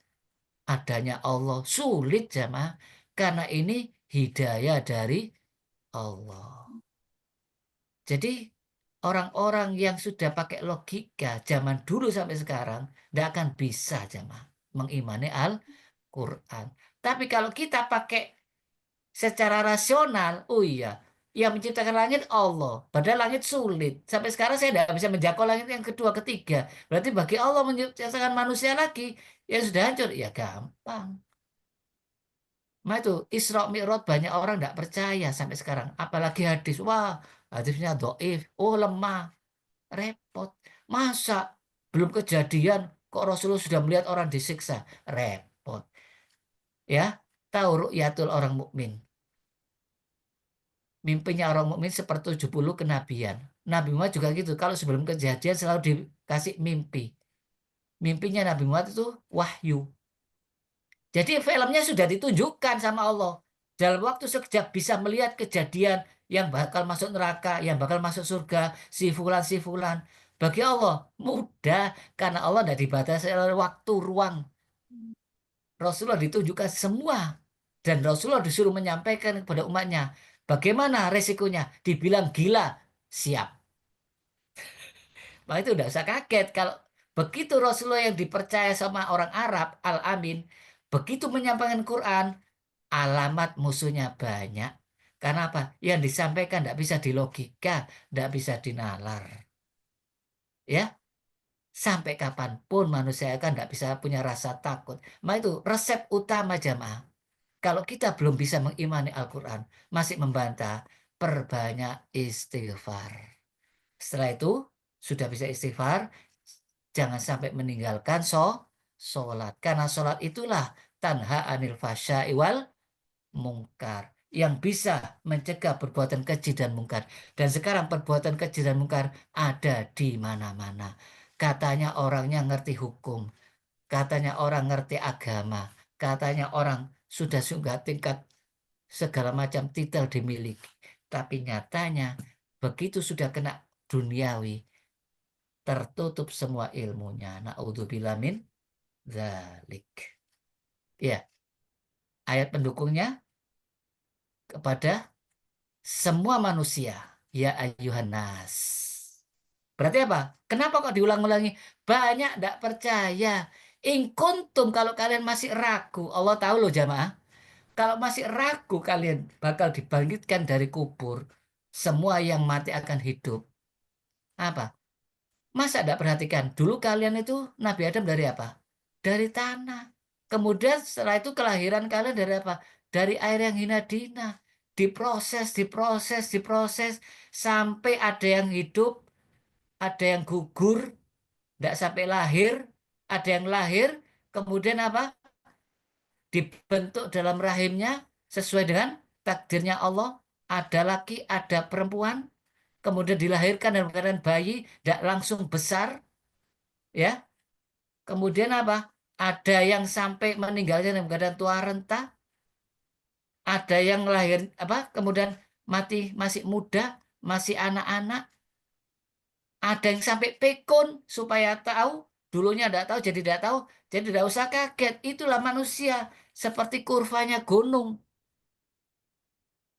adanya Allah, sulit jamaah. Karena ini hidayah dari Allah. Jadi orang-orang yang sudah pakai logika zaman dulu sampai sekarang tidak akan bisa jamaah mengimani Al-Quran. Tapi kalau kita pakai secara rasional, oh iya, yang menciptakan langit Allah. Padahal langit sulit. Sampai sekarang saya tidak bisa menjangkau langit yang kedua, ketiga. Berarti bagi Allah menciptakan manusia lagi yang sudah hancur, ya gampang. Nah itu Isra Mi'raj banyak orang tidak percaya sampai sekarang. Apalagi hadis. Wah, hadisnya dhaif. Oh lemah. Repot. Masa belum kejadian kok Rasulullah sudah melihat orang disiksa? Repot. Ya, tahu ru'yatul orang mukmin. Mimpinya orang mukmin seperti 70 kenabian. Nabi Muhammad juga gitu. Kalau sebelum kejadian selalu dikasih mimpi. Mimpinya Nabi Muhammad itu wahyu. Jadi filmnya sudah ditunjukkan sama Allah. Dalam waktu sekejap bisa melihat kejadian yang bakal masuk neraka, yang bakal masuk surga, si fulan. Bagi Allah mudah karena Allah tidak dibatasi oleh waktu, ruang. Rasulullah ditunjukkan semua. Dan Rasulullah disuruh menyampaikan kepada umatnya. Bagaimana resikonya? Dibilang gila, siap. Nah itu tidak usah kaget. Kalau begitu Rasulullah yang dipercaya sama orang Arab, Al-Amin, begitu menyampaikan Quran, alamat musuhnya banyak. Karena apa? Yang disampaikan tidak bisa dilogika, tidak bisa dinalar. Ya, sampai kapanpun manusia akan tidak bisa punya rasa takut. Nah itu resep utama jamaah. Kalau kita belum bisa mengimani Al-Quran, masih membantah, perbanyak istighfar. Setelah itu, sudah bisa istighfar, jangan sampai meninggalkan sholat. Karena sholat itulah tanha anil fasya'i wal mungkar. Yang bisa mencegah perbuatan keji dan mungkar. Dan sekarang perbuatan keji dan mungkar ada di mana-mana. Katanya orangnya ngerti hukum. Katanya orang ngerti agama. Katanya orang sudah tingkat segala macam titel dimiliki. Tapi nyatanya begitu sudah kena duniawi, tertutup semua ilmunya. Na'udzubillah min dzalik. Ya, ayat pendukungnya kepada semua manusia. Ya ayyuhan nas. Berarti apa? Kenapa kok diulang-ulangi? Banyak tidak percaya. In kuntum, kalau kalian masih ragu. Allah tahu loh jamaah. Kalau masih ragu kalian bakal dibangkitkan dari kubur. Semua yang mati akan hidup. Apa? Masa tidak perhatikan? Dulu kalian itu Nabi Adam dari apa? Dari tanah. Kemudian setelah itu kelahiran kalian dari apa? Dari air yang hina dina. Diproses, sampai ada yang hidup, ada yang gugur, tidak sampai lahir, ada yang lahir, kemudian apa? Dibentuk dalam rahimnya sesuai dengan takdirnya Allah. Ada laki, ada perempuan, kemudian dilahirkan dalam keadaan bayi, tidak langsung besar, ya. Kemudian apa? Ada yang sampai meninggalnya dalam keadaan tua renta, ada yang lahir apa? Kemudian mati masih muda, masih anak-anak, ada yang sampai pikun supaya tahu Dulunya tidak tahu, jadi tidak usah kaget. Itulah manusia, seperti kurvanya gunung.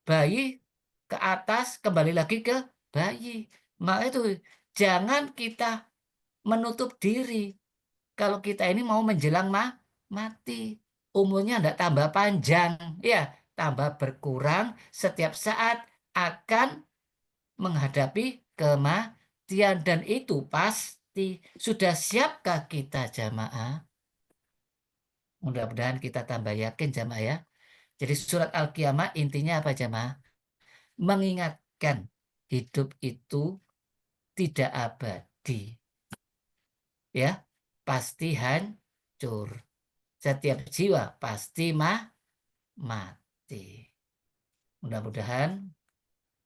Bayi ke atas, kembali lagi ke bayi. Maka itu jangan kita menutup diri. Kalau kita ini mau menjelang mati, umurnya tidak tambah panjang, ya, tambah berkurang setiap saat akan menghadapi kematian, dan itu pasti. Sudah siapkah kita jamaah? Mudah-mudahan kita tambah yakin jamaah ya. Jadi surat Al-Qiyamah intinya apa jamaah? Mengingatkan hidup itu tidak abadi. Ya, pasti hancur. Setiap jiwa pasti mati. Mudah-mudahan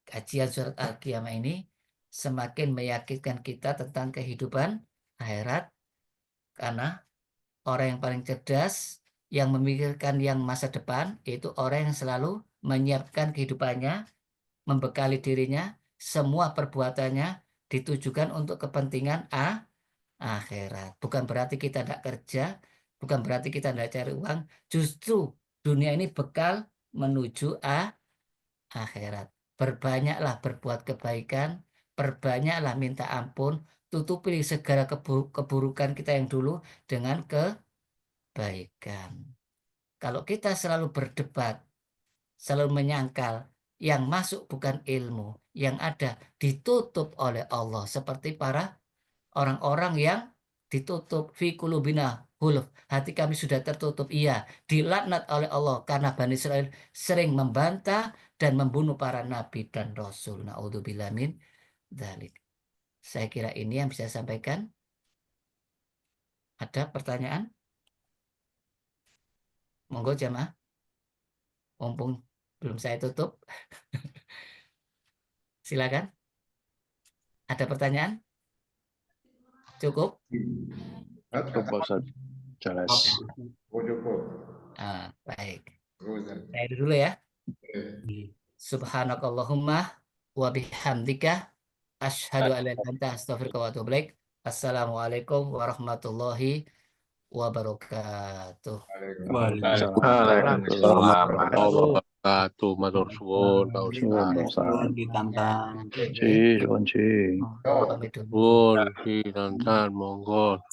kajian surat Al-Qiyamah ini semakin meyakinkan kita tentang kehidupan akhirat, karena orang yang paling cerdas yang memikirkan yang masa depan yaitu orang yang selalu menyiapkan kehidupannya, membekali dirinya, semua perbuatannya ditujukan untuk kepentingan akhirat. Bukan berarti kita tidak kerja, bukan berarti kita tidak cari uang, justru dunia ini bekal menuju akhirat. Perbanyaklah berbuat kebaikan, perbanyaklah minta ampun, tutupi segala keburukan kita yang dulu dengan kebaikan. Kalau kita selalu berdebat, selalu menyangkal, yang masuk bukan ilmu, yang ada ditutup oleh Allah, seperti para orang-orang yang ditutup fi qulubina huluf, hati kami sudah tertutup, iya, dilaknat oleh Allah karena Bani Israel sering membantah dan membunuh para nabi dan rasul. Naudzubillah min dzalik. Saya kira ini yang bisa saya sampaikan. Ada pertanyaan? Monggo jamaah. Mumpung belum saya tutup. Silakan. Ada pertanyaan? Cukup? Cukup Pak Ustaz. Jelas. Baik. Saya dulu ya. Subhanakallahumma wa bihamdika asyhadu an la ilaha illa anta astaghfiruka wa atubu ilaik. Assalamualaikum warahmatullahi wabarakatuh. Waalaikumsalam warahmatullahi wabarakatuh. Matur suwun Pak Ustaz. Ditantang. Kunci. Pamit dulu. Suwun, Tantan, monggo.